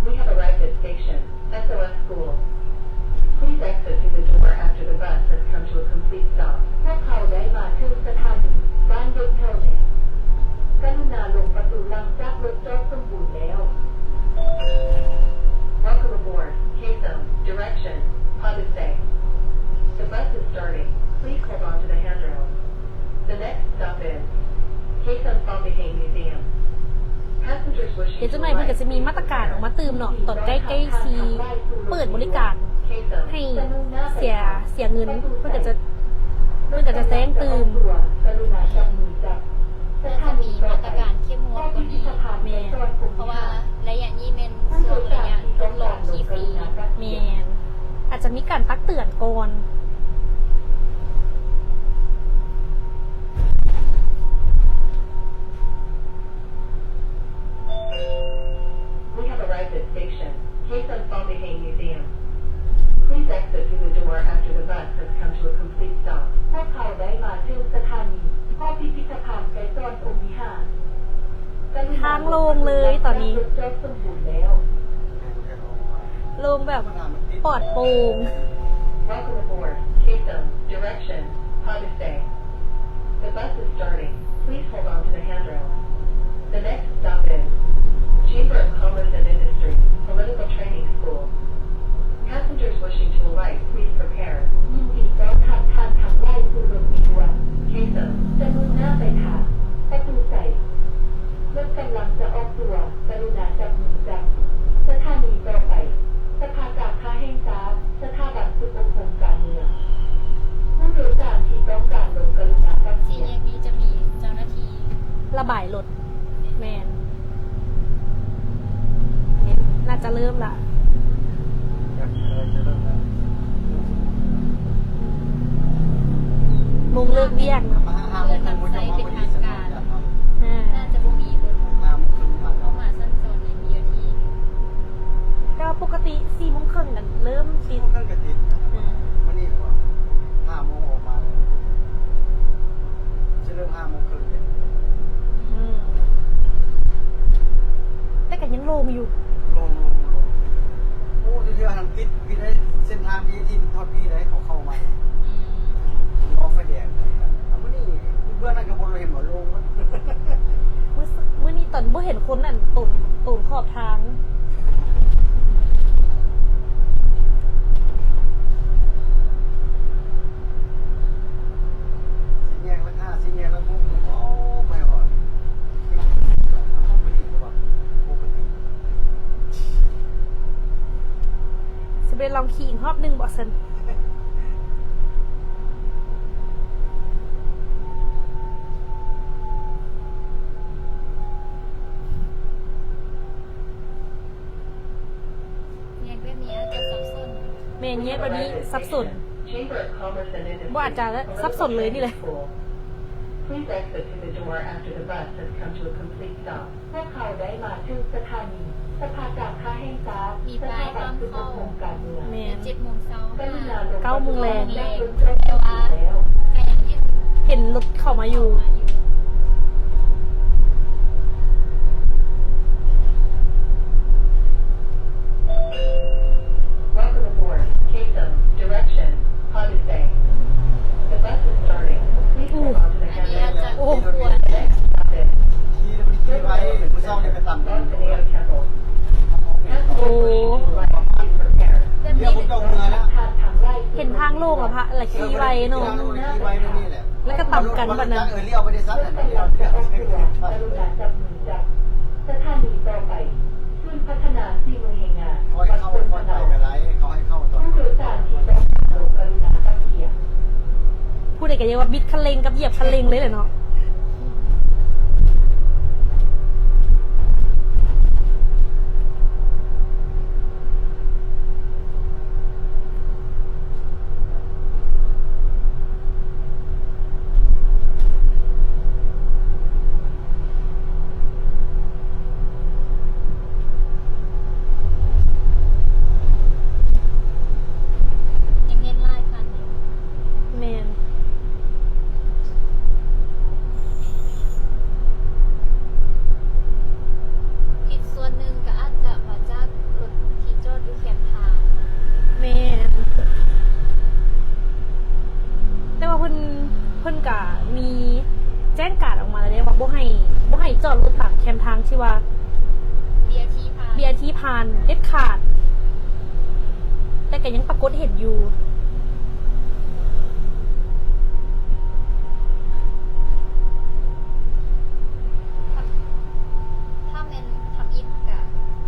Speaker 2: We have arrived at station SOS School. Please exit through the door after the bus has come to a complete stop. พวกเขาได้มาถึงสถานีบ้านเย็นเทอร์เมนกรุณาลงประตูหลังจากรถจอดสมบูรณ์แล้ว Welcome aboard. Queso. Direction. Conducte. The bus is starting. Please hold on to the handrails. The next stop is Queso Fambehe Museum. Passengers
Speaker 1: เดี๋ยว
Speaker 2: wishing
Speaker 1: จั
Speaker 2: to
Speaker 1: งไหนเพิ่นก็
Speaker 2: alight,
Speaker 1: จะมี
Speaker 2: please
Speaker 1: มาตรการออกมา
Speaker 2: prepare.
Speaker 1: เติมเนาะตอนใกล้ๆสิเปิดบริการให้เสียเงินเพิ่นก็จะแจ้งเตือน
Speaker 3: น่าจะมีมาตรการเข้มงวดกว่านี้
Speaker 1: แม่
Speaker 3: เพราะว่าระยะนี้เป็นช่วงระยะทดลองที่ฟรี
Speaker 1: แม่นอาจจะมีการตักเตือนก่อน
Speaker 2: We have arrived at station Quezon Fambehe Museum. Please exit through the door after the bus has come to a complete stop. พวกเขาได้มาถึงสถานีพิพิธภัณฑ์ไกซอนองค์วิหาร
Speaker 1: ทางโล่งเลยตอนนี้
Speaker 2: รถจอดสมบูรณ์แล้ว
Speaker 1: ลงแบบปลอดโปร่ง
Speaker 2: Welcome aboard. Queso. Direction. Conducte. The bus is starting. Please hold on to the handrails. The next stop is Chamber of Commerce and Industry, Political Training School. Passengers wishing to alight, please prepare. ยินดีต้อนรับท่านทั้งหลายสู่รถมีด่วน Queso. จะมุ่งหน้าไปทางประตูใส่รถกำลังจะออกตัวกรุณาจับมือจับสถานีต่อไป สภากาค้าแห่งชาติสถาบันสุขภาพการเมืองผู้โดยสารที่ต้องการลงกรุณากับ
Speaker 3: สี่
Speaker 2: เกีย
Speaker 3: แย
Speaker 2: ร์
Speaker 3: กนี้จะมีเจ้าหน้าที่
Speaker 1: ระบายรถแมนน่าจะเริ่มละมงเลิกเบี้ยงเนาะ
Speaker 3: น่าจะบ่มีรถเข้ามาสั้นโซนใน BRT
Speaker 1: ก็ปกติ4 โมงครึ่งกันเริ่มติด
Speaker 4: วันนี้ก็5 โมงออกมาจะเริ่ม5 โมงครึ่ง
Speaker 1: อืมแต่กันยังโลมอยู่
Speaker 4: ลงโอ้ที่ว่าทางปิดได้เส้นทางที่ทอดพี่ได้เขาเข้ามา
Speaker 3: อืม
Speaker 4: รอไฟแดงวันนี้เพื่อนนั่นกับบนเราเห็นหมดลงมัน
Speaker 1: มื้อนี้ตอนบ่เห็นคนตูนขอบทาง
Speaker 4: สีแยกละ5สีแยกละมุกโอ้ไม่หอดไม่ดีกว่าปกติ
Speaker 1: สิไปลองขี่อีกรอบหนึงบ่ซั่น
Speaker 3: แยกแบบนี้อาจจะสับสน
Speaker 1: แม่นแยกแบบนี้สับสน
Speaker 2: Chamber of Commerce and Industry,
Speaker 1: ว่าอาจจะสับสนเลยนี่เลย
Speaker 2: Political Training School. Please exit through the door after the bus has come to a complete stop. stop พวกเขาได้มาถึงสถานีสภาการค้าแห่งชาติสถาบันสุขภาพการเมือง
Speaker 1: แมน
Speaker 3: 7 โมงเช้าก
Speaker 2: รุณาลง
Speaker 1: 9 โมงแรง
Speaker 2: และรถประจำทางแล้ว
Speaker 3: ก็ยังเห็น
Speaker 1: เห็นรถเข้ามาอยู่
Speaker 2: Welcome aboard. KSM. Direction. Odyssey. The bus is starting. Please hold on to the
Speaker 3: อันนี้อาจ
Speaker 2: handrail.
Speaker 3: จะ
Speaker 1: โอ้
Speaker 3: ควร
Speaker 2: The next stop is
Speaker 4: ขี่แล้วมันขี่ไว้ผู้เศร้าเนี่ยก็ต่ำอยู่
Speaker 2: Bosnia Temple.
Speaker 1: โอ้
Speaker 2: Please prepare.
Speaker 3: แบบ
Speaker 4: เดี๋ยว
Speaker 3: นี้
Speaker 4: ผมจะเอาเมือแล้ว
Speaker 2: ผ่านทางไล่
Speaker 1: เห็นทางโล่งอะพระละขี่ไวเนาะ
Speaker 4: ขี่ไว้นี่แหละ
Speaker 1: แล้วก็ต่ำกันปะนะ
Speaker 4: เลี้ยวไปได้ซัด
Speaker 2: รถ
Speaker 4: น่ะ
Speaker 2: ไฟ
Speaker 4: เลี้ยว
Speaker 2: ลำ
Speaker 4: เลี้
Speaker 2: จะ
Speaker 4: ยว
Speaker 2: ออก
Speaker 4: ใช้
Speaker 2: ตัว
Speaker 4: เครื่อง
Speaker 2: กรุณาจับมือจับสถานีต่อไปศูนย์พัฒนาสี่เมืองแห่งงาน
Speaker 4: คอยเข้า
Speaker 2: วัด
Speaker 4: คอยไปกันไรเขาให้เข้าตอน
Speaker 2: ผู้โดยสารที่ต้องการลงกรุณาขับเคียร์
Speaker 1: พูดได้กันเยอะว่าบิดคันเร่งกับเหยียบคันเร่งเลยเลยเนาะ
Speaker 3: ยังเห็นลายคันอยู่
Speaker 1: แมน
Speaker 3: อีกส่วนหนึ่งก็อาจจะมาจากรถที่จอดอยู่แคมทาง
Speaker 1: แมนแต่ว่าเพิ่นกะมีแจ้งการออกมาแล้วเนี่ยว่าบ่ให้จอดรถตามแคมทางที่ว่า
Speaker 3: เบียร์ที่พา
Speaker 1: เบียร์ที่ผ่านเด็ดขาด แต่ก็ยังปรากฏเห็นอยู่
Speaker 3: ถ้าแมนทำอิฐก็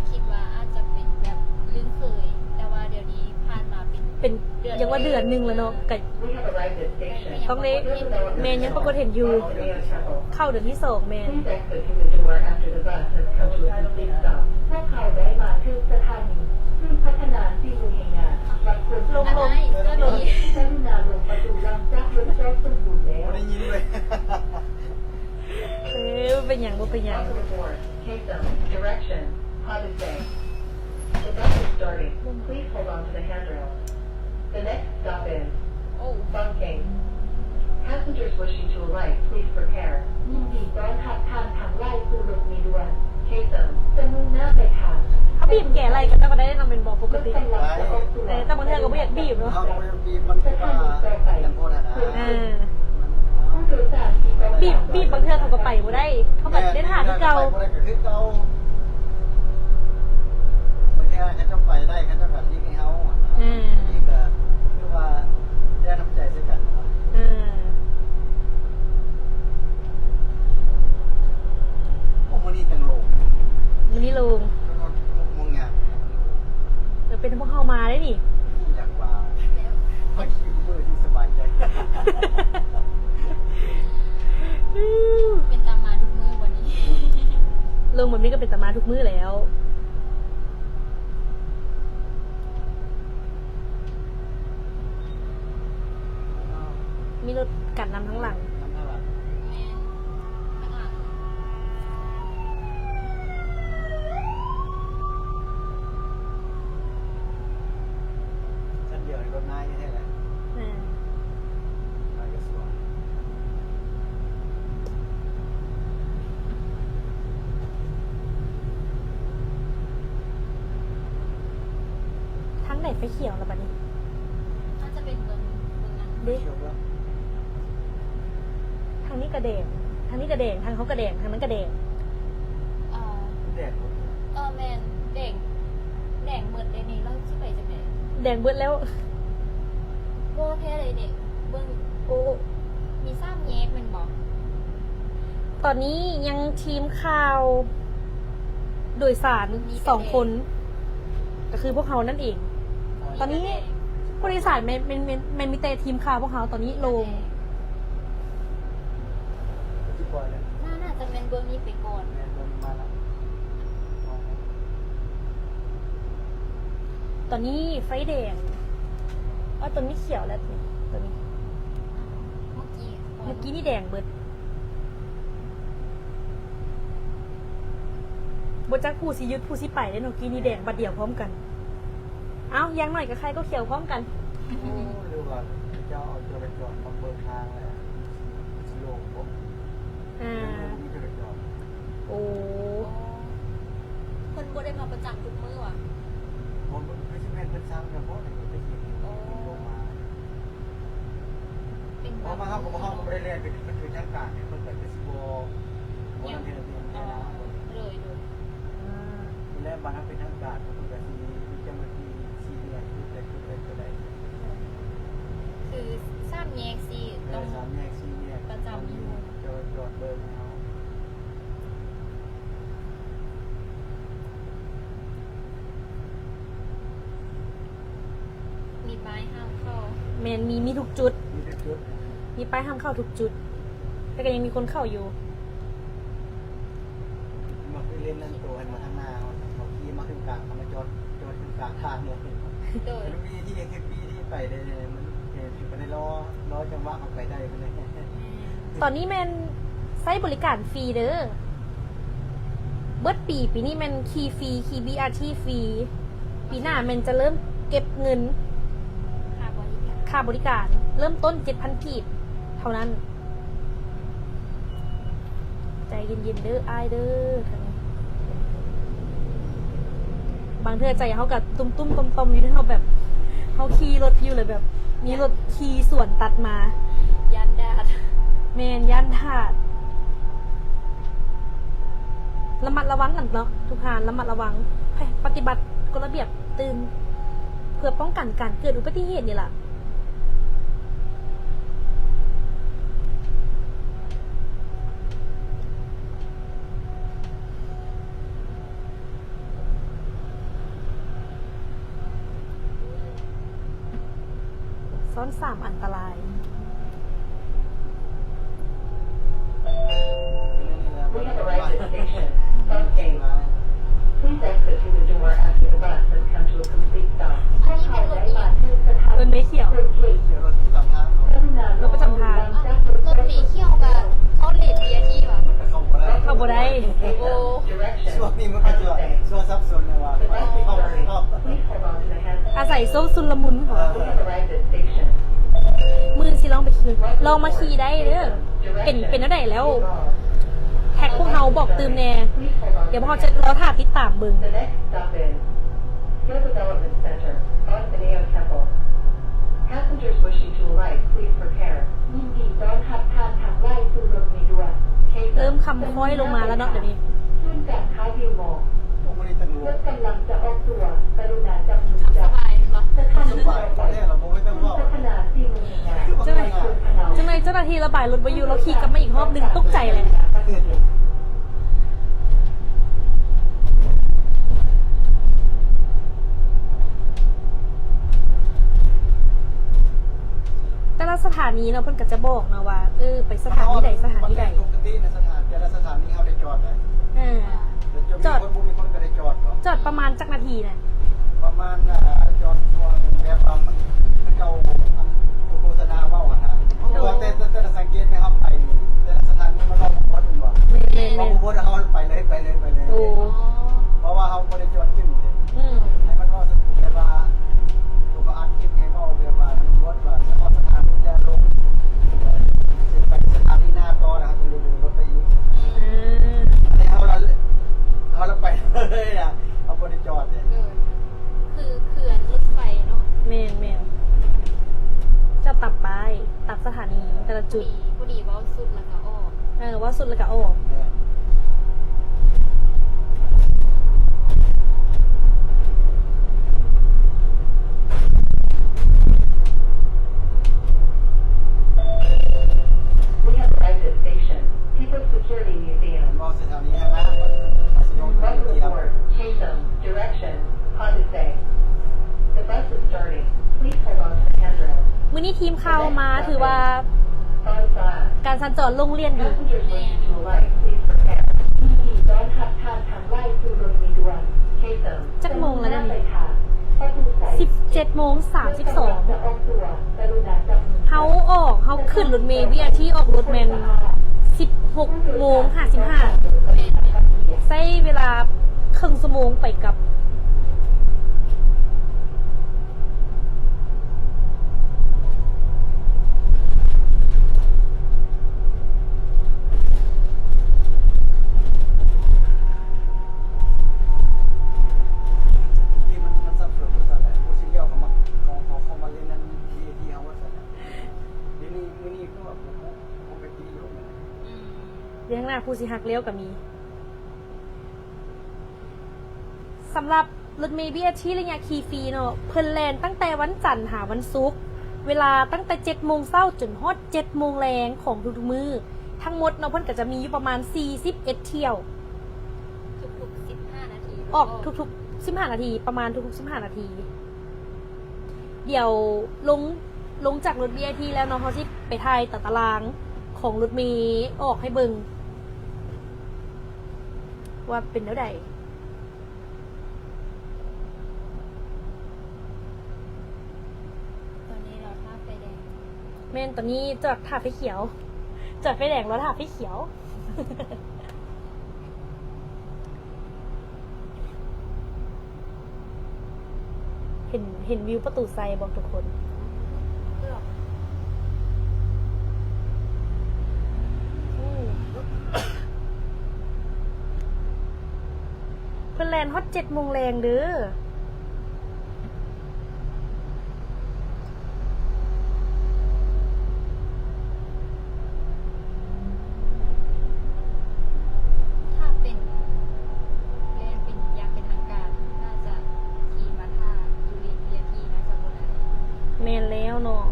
Speaker 3: คิดว่าอาจจะเป็นแบบลื่นเคย แต่ว่าเดี๋ยวนี้ผ่านมาเป็น
Speaker 1: เป็นยังว่าเดือนหนึ่งแล้วเนาะก็
Speaker 2: We have arrived at station.
Speaker 1: ต้องนี้แมนยังปรากฏเห็นอยู่
Speaker 2: Bosnia Temple.
Speaker 1: เข้าเดือนที่2แมน
Speaker 2: Please exit through the door after the bus has come to a complete stop. พวกเขาได้มาถึงสถานีศูนย์พัฒนาสี่เมืองแห่งงานวัดควร
Speaker 1: ลง
Speaker 3: อันนั้นเจ้าหนี้
Speaker 2: กรุณาลงประตูหลังจากรถจอดสมบูรณ์แล้ว
Speaker 4: ไม่ได้ยินเลย
Speaker 1: เป็นอย่างบ่เป็นอย่าง
Speaker 2: Welcome aboard. KSM. Direction. Odyssey. The bus is starting. Please hold on to the handrail. The next stop is
Speaker 3: โอ้
Speaker 2: Bunking. Passengers wishing to alight, please prepare. ยินดีต้อนรับทางทางไล่สู่รถมีด่วน KSM. จะมุ่งหน้าไปทาง
Speaker 1: เขาบีบแก่อะไรกันแต่ก็ได้นำเป็นบอกปก
Speaker 2: รถ
Speaker 1: ติ
Speaker 2: กำลังจะออกตัว
Speaker 1: แต่บางเทื่อก็บ่อยากบีบเนาะ
Speaker 4: เขาไปบีบมันคือว่าอย่างโพดนะ
Speaker 2: ผู้โดยสารที่ต้อง
Speaker 1: บีบบางเทื่อเขาก็ไปบ่ได้ เขาแบบได้ทางที่เก่า
Speaker 4: ไปคือเก่าบางทีเขาจะไปได้เขาจะแบบนี้ให้เขานี่ก็คือว่าได้น้ำใจใส่กัน มันนี่จังโลก
Speaker 1: มันนี่ลง
Speaker 4: มองงาน
Speaker 1: เดี๋ยวเป็นพวกเขามาได้นี่
Speaker 4: อยากว่าพักคิวเบอร์ที่สบายใจ
Speaker 3: เป็นตามมาทุกมื้อวันนี้
Speaker 1: ลงแบบนี้ก็เป็นตามาทุกมื้อแล้ว มีรถกัดนำทั้งหลัง
Speaker 3: แม่นข้างหลัง
Speaker 4: ฉันเดียวรถนายนี่แท้แหละนายกสวน
Speaker 1: ทั้งไหนไฟเขียวแล้วบัดนี้
Speaker 3: น่าจะเป็นเมืองนั้น
Speaker 1: เด้
Speaker 4: เชียวว่า
Speaker 1: ทางนี้กระแดงทางนี้กระแดงทางเขากระแดงทางนั้นกระแดง
Speaker 3: เอ่อ
Speaker 4: แดด
Speaker 3: แมนเด็กแดงเหมือนเดนี่เราที่ไปจะไหน
Speaker 1: แดงเบิดแล้ว
Speaker 3: โบแค่เลยเด็กเบิ้ง
Speaker 1: โอ้
Speaker 3: มีซ้ำแยกมันบอก
Speaker 1: ตอนนี้ยังทีมข่าว โดยสาร2 คน ก็คือพวกเขานั่นเอง ตอนนี้ผู้โดยสารมันมีแต่ทีมข่าวพวกเขาตอนนี้ลง
Speaker 4: ที่ปล่อยแล้ว
Speaker 3: น่าจะเป็นเบิ้งนี้ไปก่อน
Speaker 4: แม่ลงมาแล้ว
Speaker 1: ตอนนี้ไฟแดงตอนนี้เขียวแล้วนี่ตอนนี้
Speaker 3: เมื่อกี้
Speaker 1: เมื่อกี้นี่แดงเบิด บ่จักผู้สิหยุดผู้สิไปได้เนาะกินนี่แดงบัดเดียวพร้อมกัน เอ้ายังหน่อยกับใครก็เขียวพร้อมกัน
Speaker 4: โอ้ดูว่าเจ้าเอาจราจรมาเบิกทางเลยสิโลกผม
Speaker 1: อ่า
Speaker 4: มีจราจร
Speaker 1: โอ้
Speaker 3: คนบ่ได้มาประจำทุกมื้อว่ะ
Speaker 4: ผมคือสิแม่นเพิ่นซ้ำนะเพราะไหนก็ไปเห็นลงมา
Speaker 3: เป็น
Speaker 4: เพราะมาเฮาก็บ่เฮาก็บ่ได้เรียนเป็นมันคือทางการเนี่ยเพิ่นก็สิบ่นำเรียนเรียน
Speaker 3: อ๋อ
Speaker 4: นะ
Speaker 3: เลยเลย
Speaker 1: อ่า
Speaker 4: และบ้านเป็นทางการเพิ่นก็สิมีเจ้าหน้าที่ซีเรียสคือแต่ก็ได้
Speaker 3: คือสร้างแยกสิ
Speaker 4: ต้
Speaker 3: ต้
Speaker 4: อ
Speaker 3: อง ง
Speaker 4: สามแยก4แยก
Speaker 3: ประจำอยู่
Speaker 4: จอดเบิ่งเฮา
Speaker 3: มีป้ายห้ามเข้า
Speaker 1: แมนมีทุกจุด
Speaker 4: มีแต่จุด
Speaker 1: มีป้ายห้ามเข้าทุกจุด แต่ก็ยังมีคนเข้าอยู่
Speaker 4: มาคือเล่นนั่นตัวให้มาทางหน้าเขาขี่มาถึงกลางเขามาจอดถึงกลางทางเนี่ย
Speaker 3: โดย
Speaker 4: มันมีที่คือปีที่ไปได้มันถึงไปได้ล้อจังหวะเขาไปได้ไปเลย
Speaker 1: ตอนนี้แมนใช้บริการฟรีเด้อ เบิดปีนี้แมนคีย์ฟรีคีย์ BRT ฟรี ปีหน้าแมนจะเริ่มเก็บเงิน
Speaker 3: ค่าบริการ
Speaker 1: ค่าบริการ เริ่มต้น 7,000 กีบเท่านั้น ใจเย็นๆเด้ออายเด้อทางนี้บางเทื่อใจเขากับตุ้มๆตมๆอยู่ที่เขาแบบเขาขี่รถอยู่เลยแบบ มีรถขี่สวนตัดมา
Speaker 3: ยันดาด
Speaker 1: เมนย่านถาดระมัดระวังกันเนาะทุกทานระมัดระวังปฏิบัติกฎระเบียบตื่นเพื่อป้องกันการเกิดอุบัติเหตุนี่แหละซ้อนสามอันตราย
Speaker 2: We have arrived at station. Bus game. Please exit through the door after the bus has come to a complete stop.
Speaker 3: อันนี้เป็นรถอีก
Speaker 1: เอินไม่เขียว
Speaker 4: เดี๋ยวเราติดตามทางเขา
Speaker 1: รถประจำทาง
Speaker 3: รถหนีเที่ยวกับเขาเลดเบียร์ที่ว่ะ
Speaker 4: จะเข้าบ่ได้
Speaker 1: เข้าบ่ได้
Speaker 3: โอ้
Speaker 4: ช่วงนี้มันก็จะช่วงซับซ้อนนะว่า
Speaker 2: The bus is
Speaker 4: เข้า
Speaker 2: starting.
Speaker 4: เข้า
Speaker 2: Please hold on to the hands.
Speaker 1: อาศัยโซ่ซุลมุนหัว
Speaker 2: We have arrived at station.
Speaker 1: มือสิลองไปขี่ลองมาขี่ได้เด้อเป็นเท่าไหร่แล้ว แท็กพวกเราบอกตื่มแน่
Speaker 2: Please hold on.
Speaker 1: เดี๋ยวพอจะเราถ่ายติดตามเบึง
Speaker 2: The next stop is Hill Development Center, Ateneo Temple. Passengers wishing to alight, please prepare. ยินดีต้อนรับท่านทางไล่สู่รถเมล์ด่วน
Speaker 1: เริ่มคำค่อยลงมาแล้วเนาะเดี๋ยวนี้
Speaker 2: ขึ้นจากท้ายวิวมอลล์
Speaker 4: ผมไม่ได้ตั้ง
Speaker 2: ร
Speaker 4: รู้
Speaker 2: ถกำลังจะออกตัวกรุณาจับมือ
Speaker 3: ส
Speaker 2: จับบ
Speaker 3: ายเหรอ
Speaker 2: สถานี
Speaker 4: ส
Speaker 2: ต่อบ
Speaker 4: าย
Speaker 2: ไป
Speaker 4: ตอนแรกเราไม่ต้องว่า
Speaker 2: พัฒนาที่เมืองงาน
Speaker 4: คือมัน
Speaker 1: จัง
Speaker 4: ง่าย
Speaker 1: เลยเจ้าหน้าที่ระบายรถไปอยู่เราขี่กลับมาอีกรอบหนึงตกใจเลย แต่ละสถานีเนาะเพิ่นก็จะบอกนะว่าไปสถานีใดสถานีใด
Speaker 4: ปกติในสถานแต่ละสถานีเขาได้จอดเลย
Speaker 1: จอด
Speaker 4: มีคนก็ได้จอดเนาะ
Speaker 1: จอดประมาณจักนาทีน่ะ
Speaker 4: ประมาณจอดช่วงแบบว่ามันเก่าโฆษณาว่าอ่ะนะเพราะว่าแต่ละสังเกตนะครับไปแต่ละสถานีมันรอบวัดว่า
Speaker 1: แม่
Speaker 4: เรา
Speaker 1: น
Speaker 4: พูดเขาไปเลย
Speaker 1: ๆโอ้
Speaker 4: เพราะว่าเขาไม่ได้จอดจึ้งเลย
Speaker 1: อืม
Speaker 4: ให้มันว่าแบบว่าตัวก็อัดคลิปให้ว่าแบบว่าวัดว่าเฉพาะสถานีจะลงไปสถานีหน้าต่อนะครับจะลงรถไปอีก ให้เขาเราไปเลยอ่ะเอาบริจอดเนี่ย
Speaker 3: คือเขื่อนรถไฟเนาะ
Speaker 1: แม่นจะตับไปตับสถานีแต่ละจุด
Speaker 3: ผู้ดีเว้าสุดแล้วก็ออก
Speaker 1: ว่าสุดแล้วก็ออก
Speaker 4: เนี่ย
Speaker 2: We have arrived at station. People's Security Museum.
Speaker 4: มองสถานีให้นะสิลงไป
Speaker 2: Welcome
Speaker 4: เที่ยว
Speaker 2: aboard. Chatham. Direction. Honda. The bus is starting. Please hold on to the handrail.
Speaker 1: มื้อนี้ทีมข่าวมาถือว่า
Speaker 2: On side.
Speaker 1: การสัญจรโรงเรียนดี
Speaker 2: Passengers wishing to alight, please prepare. ยินดีต้อนรับท่านทางไล่สู่รถเมล์ด่วน Chatham.
Speaker 1: จักโมงแล้วเนี่ย
Speaker 2: ไปทางประตูใส่
Speaker 1: 17:32
Speaker 2: จะออกตัวกรุณาจับมือ
Speaker 1: เขาขึ้นรถเมล์วิอาที่ออกรถแมน16:55ใช้เวลา โมงไปกลับ
Speaker 4: ที่มันสับสนภาษาไหนผู้ชิ้นเดียวเขามาเขามาเล่นนั้นที่เขาว่าใส่เดี๋ยวนี้มื้อนี้ก็แบบผมไปตีอยู่
Speaker 3: อืม
Speaker 1: เดี๋ยวข้างหน้าผู้สิหักเลี้ยวกับมีสำหรับรถเมล์ BRT ระยะขี่ฟรีเนาะเพิ่นแลนตั้งแต่วันจันทร์หาวันศุกร์เวลาตั้งแต่7 โมงเช้าจนฮอด7 โมงแรงของทุกๆมื้อทั้งหมดเนาะเพิ่นก็จะมีอยู่ประมาณ41เที่ยว
Speaker 3: ทุกๆ15 นาที
Speaker 1: ออกทุกๆ15 นาทีประมาณทุกๆ15 นาที เดี๋ยวลงจากรถ BRT แล้วเนาะเขาสิไปถ่ายตารางของรถเมล์ออกให้เบิ่งว่าเป็นแนวใด
Speaker 3: ตอนนี้เราท่าไฟแดง
Speaker 1: แม่นตอนนี้จอดถ่าไฟเขียว จอดไฟแดงแล้วถ่าไฟเขียว เห็นวิวประตูไซบอกทุกคน
Speaker 3: เพื่อ
Speaker 1: เพื่อนแลนด์ฮอต7 โมงแรงเด้อ
Speaker 3: ถ้าเป็นเรียนเป็นอย่างเป็นทางการน่าจะขี่มาท่ายูเรียนเบียร์ที่น่าจะโบราณ
Speaker 1: แมนแล้วเนาะ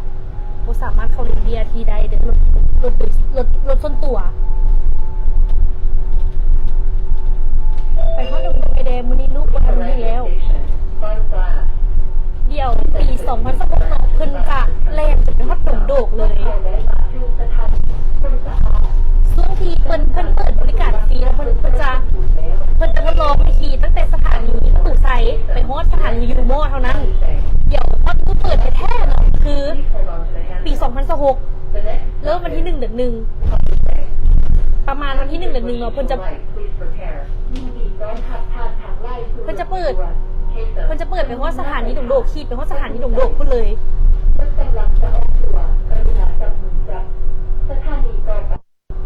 Speaker 1: บ่สามารถเข้าเรียน BRT ได้เด้อรถส่วนตัว ไปฮอดดงไอแดงมื้อนี้ลูกบ่ทันมื้อนี้แล้ว
Speaker 2: Station, Fun Flat.
Speaker 1: เดี๋ยวปี2016เนาะเพิ่นกะแล่นจนไปฮอดดงโดกเลย ช่วงที่เพิ่นเปิดบริการฟรีแล้วเพิ่นจะทดลองวิธีตั้งแต่สถานีประตูไซไปฮอดสถานียูโมเท่านั้น เดี๋ยวตอนที่เปิดไปแท้เนาะคือ
Speaker 2: Hold on to the hand.
Speaker 1: ปี 2016
Speaker 2: The next
Speaker 1: เริ่มวันที่1 เดือน 1 ประมาณวันที่1 เดือน 1เนาะเพิ่นจะ
Speaker 2: Please prepare.
Speaker 1: เพิ่นจะเปิดไปฮอดสถานีดงโดกขี่ไปฮอดสถานีดงโดกพุ่นเลย
Speaker 2: รถกำลังจะออกตัวกรุณาจับมือจับสถานีต่อไป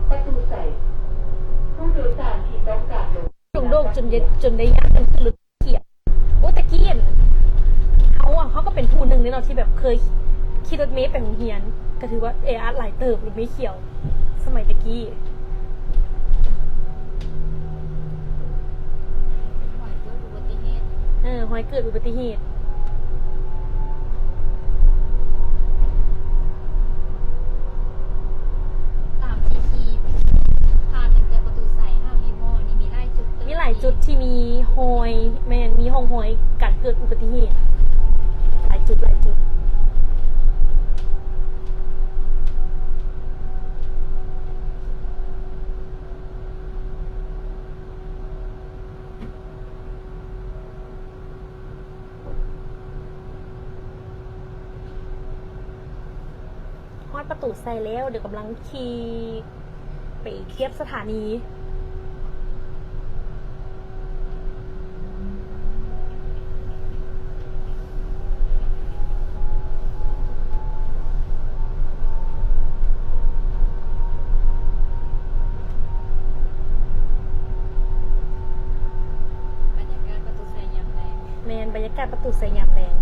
Speaker 2: ประตูใส่ผู้โดยสารที่ต้องการลง
Speaker 1: ดงโดกจนได้ยากกันขึ้นรถเขียวโอ้ตะกี้เห็นเขาก็เป็นผู้หนึ่งเนาะที่แบบเคยขี่รถเมล์ไปโรงเรียน ก็ถือว่าอาร์ตหลายเติบรถเมล์เขียว สมัยตะกี้
Speaker 3: หอยเกิดอุบัติเหตุ
Speaker 1: หอยเกิดอุบัติเหตุ
Speaker 3: ตามที่ขี่ผ่านตั้งแต่ประตูใส่ห้ามีหม้อนี่มีไล่จุดเติ
Speaker 1: มีหลายจุดที่มีหอยแม่นมีห้องหอยการเกิดอุบัติเหตุหลายจุดฮอดประตูใส่แล้วเดี๋ยวกำลังขี่ไปเทียบสถานี
Speaker 3: บรรยากาศประตูใส่ยามแรง
Speaker 1: แมนบรรยากาศประตูใส่ยามแรง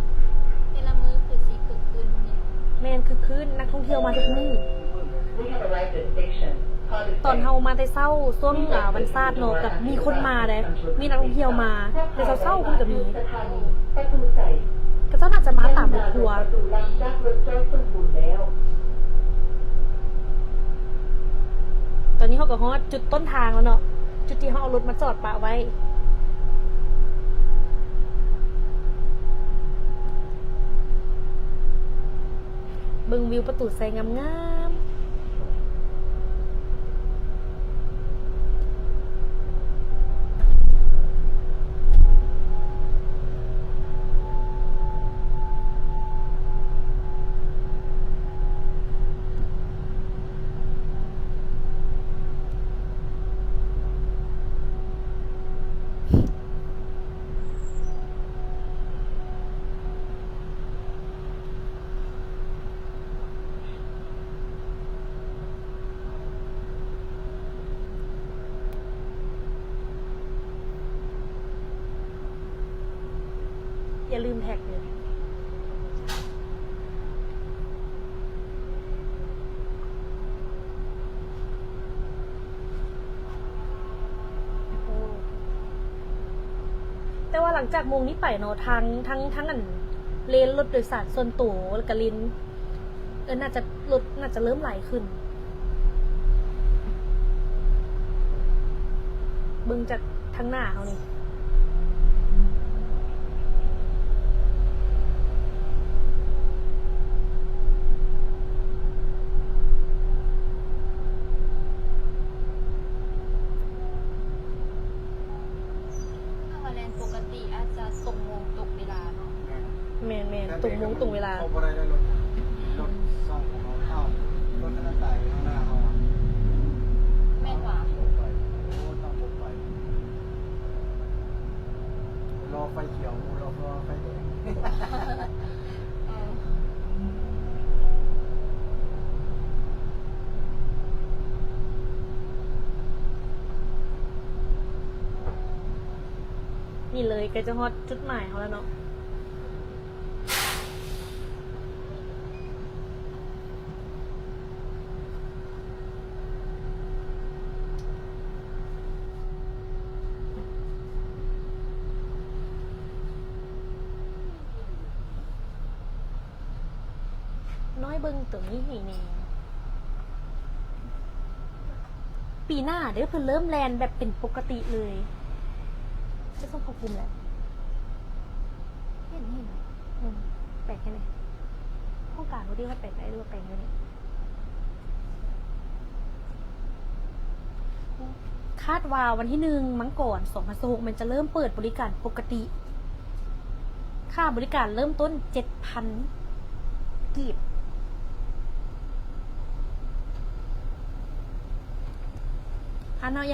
Speaker 3: แต่ละมื้อคือสีคึกคืนเนี่ย
Speaker 1: แมนคือคืนนักท่องเที่ยวมาทุกมื้อ
Speaker 2: We have arrived at station.
Speaker 1: ตอนเฮามาแต่เช้าช่วงวันซาดเนาะกับมีคนมาเลยมีนักท่องเที่ยวมาแต่เช้าๆคุณก็มี
Speaker 2: สถานีประตูใส่
Speaker 1: ก็เจ้าน่าจะมาตามรถทัวร์
Speaker 2: ประตูหลังจากรถจอดสมบูรณ์แล้ว
Speaker 1: ตอนนี้เขาก็ฮอดจุดต้นทางแล้วเนาะจุดที่เขาเอารถมาจอดปะไว้ เบิ่งวิวประตูใส่งาม อย่าลืมแท็กเลยแต่ว่าหลังจากโมงนี้ไปเนาะทั้งอันเลนรถโดยสารส่วนตัวแล้วก็ลินน่าจะรถน่าจะเริ่มไหลขึ้นเบึงจากทั้งหน้าเขานี่
Speaker 3: ถ้าวันแลนปกติอาจจะตรงโมงตกเวลาเนาะ
Speaker 1: แมนตรงโมงตรงเวลา
Speaker 4: เขาบ่ได้รถซ่องของเขาเข้ารถธนาคารข้างหน้าเขา
Speaker 3: แม่นหว่า
Speaker 4: ไปโอ้ต้องไปรอไฟเขียวรอไฟแดง
Speaker 3: เออ
Speaker 1: นี่เลยก็จะฮอตจุดหมายเขาแล้วเนาะน้อยเบิ่งตัวนี้ให้แน่ปีหน้าเดี๋ยวเพิ่นเริ่มแลนแบบเป็นปกติเลยไม่ต้องควบคุมแหละ
Speaker 3: เห็น
Speaker 1: แปลกแค่ไหนห้องการเขาดีว่าแปลกไหมหรือว่าแปลกแค่ไหนคาดว่าวันที่1มั้งก่อน2026มันจะเริ่มเปิดบริการปกติ ค่าบริการเริ่มต้น 7,000 กีบเนาะ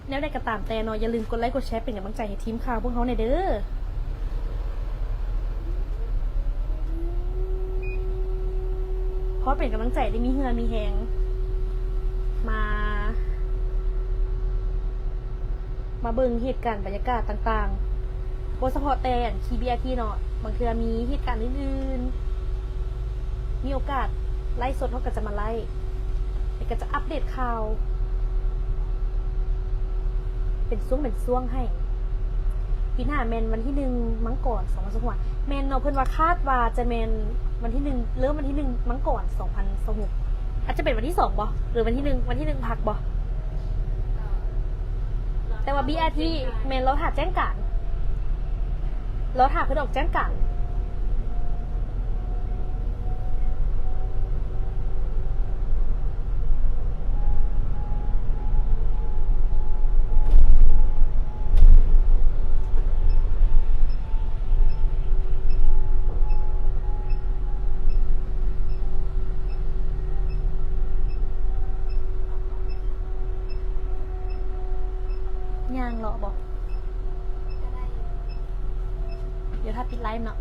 Speaker 1: แนวใดก็ตามแต่เนาะอย่าลืมกดไลค์กดแชร์เป็นกำลังใจให้ทีมข่าวพวกเขาหน่อยเด้อเพราะเป็นกำลังใจได้มีเฮือมีแหงมาเบิ่งเหตุการณ์บรรยากาศต่างๆโดยเฉพาะแต่คีบีอาทีเนาะบางเทื่อมีเหตุการณ์อื่นๆมีโอกาสไล่สดเขาก็จะมาไล่แล้วก็จะอัปเดตข่าวเป็นช่วงให้ปีหน้าแมนวันที่1มั้งก่อน2026แมนเนาะเพิ่นว่าคาดว่าจะแมนวันที่1เริ่มวันที่1มั้งก่อน2026อาจจะเป็นวันที่2บ่หรือวันที่1พักบ่แต่ว่า BRT แมนเราถาแจ้งการเราถาเพิ่นออกแจ้งการย่างเหรอบอก
Speaker 3: ก็ได้
Speaker 1: เดี๋ยวถ้าปิดไลฟ์เนาะ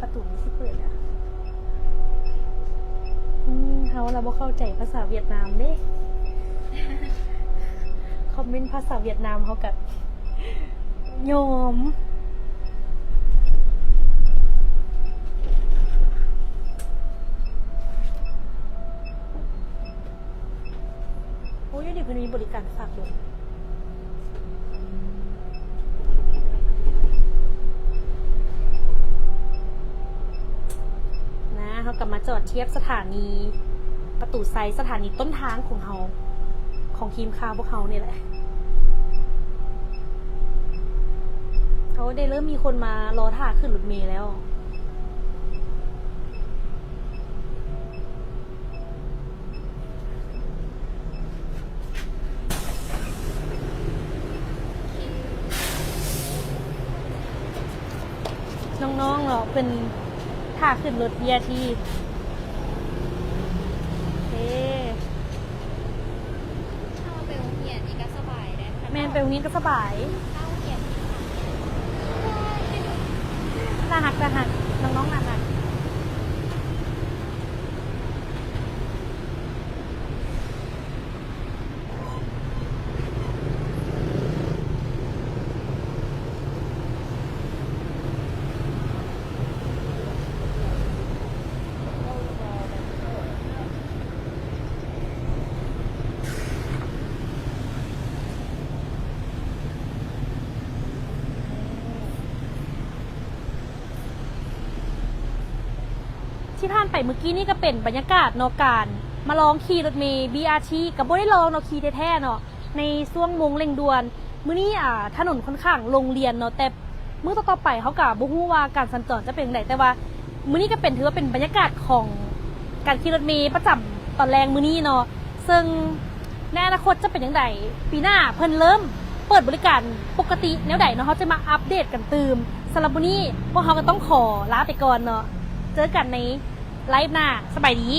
Speaker 1: ประตูนี้สิเปิดอ่ะเราบ่เข้าใจภาษาเวียดนามเด้ คอมเมนต์ภาษาเวียดนามเขากับโยมโอ้ยเดี๋ยวนี้มีบริการฝากด้วยนะเขากลับมาจอดเทียบสถานีประตูไซสถานีต้นทางของเขาของทีมข่าวพวกเขาเนี่ยแหละเขาได้เริ่มมีคนมารอท่าขึ้นรถเมล์แล้ว น้องๆเหรอเป็นท่าขึ้นรถ BRT เอ๊ะ
Speaker 3: ถ้าเราไปโรงเรียนนี่ก็สบายได้ค่ะ
Speaker 1: แมนไปตรงนี้ก็สบาย
Speaker 3: ถ้าโรงเรียนนี่ค่ะ
Speaker 1: น่าหักน้องๆน่าหัก ที่ผ่านไปเมื่อกี้นี่ก็เป็นบรรยากาศเนาะการมาลองขี่รถเมล์ BRT กับบ่ได้ลองเนาะขี่แท้ๆเนาะในช่วงโมงเร่งด่วนมื้อนี้ถนนค่อนข้างโรงเรียนเนาะแต่มื้อต่อๆไปเขาก็บ่ฮู้ว่าการสัญจรจะเป็นจังไดแต่ว่ามื้อนี้ก็เป็นถือว่าเป็นบรรยากาศของการขี่รถเมล์ประจำตอนแรงมื้อนี้เนาะซึ่งในอนาคตจะเป็นจังไดปีหน้าเพิ่นเริ่มเปิดบริการปกติแนวใดเนาะเขาจะมาอัปเดตกันตืมสำหรับมื้อนี้พวกเขาก็ต้องขอลาไปก่อนเนาะเจอกันในไลฟ์หน้าสบายดี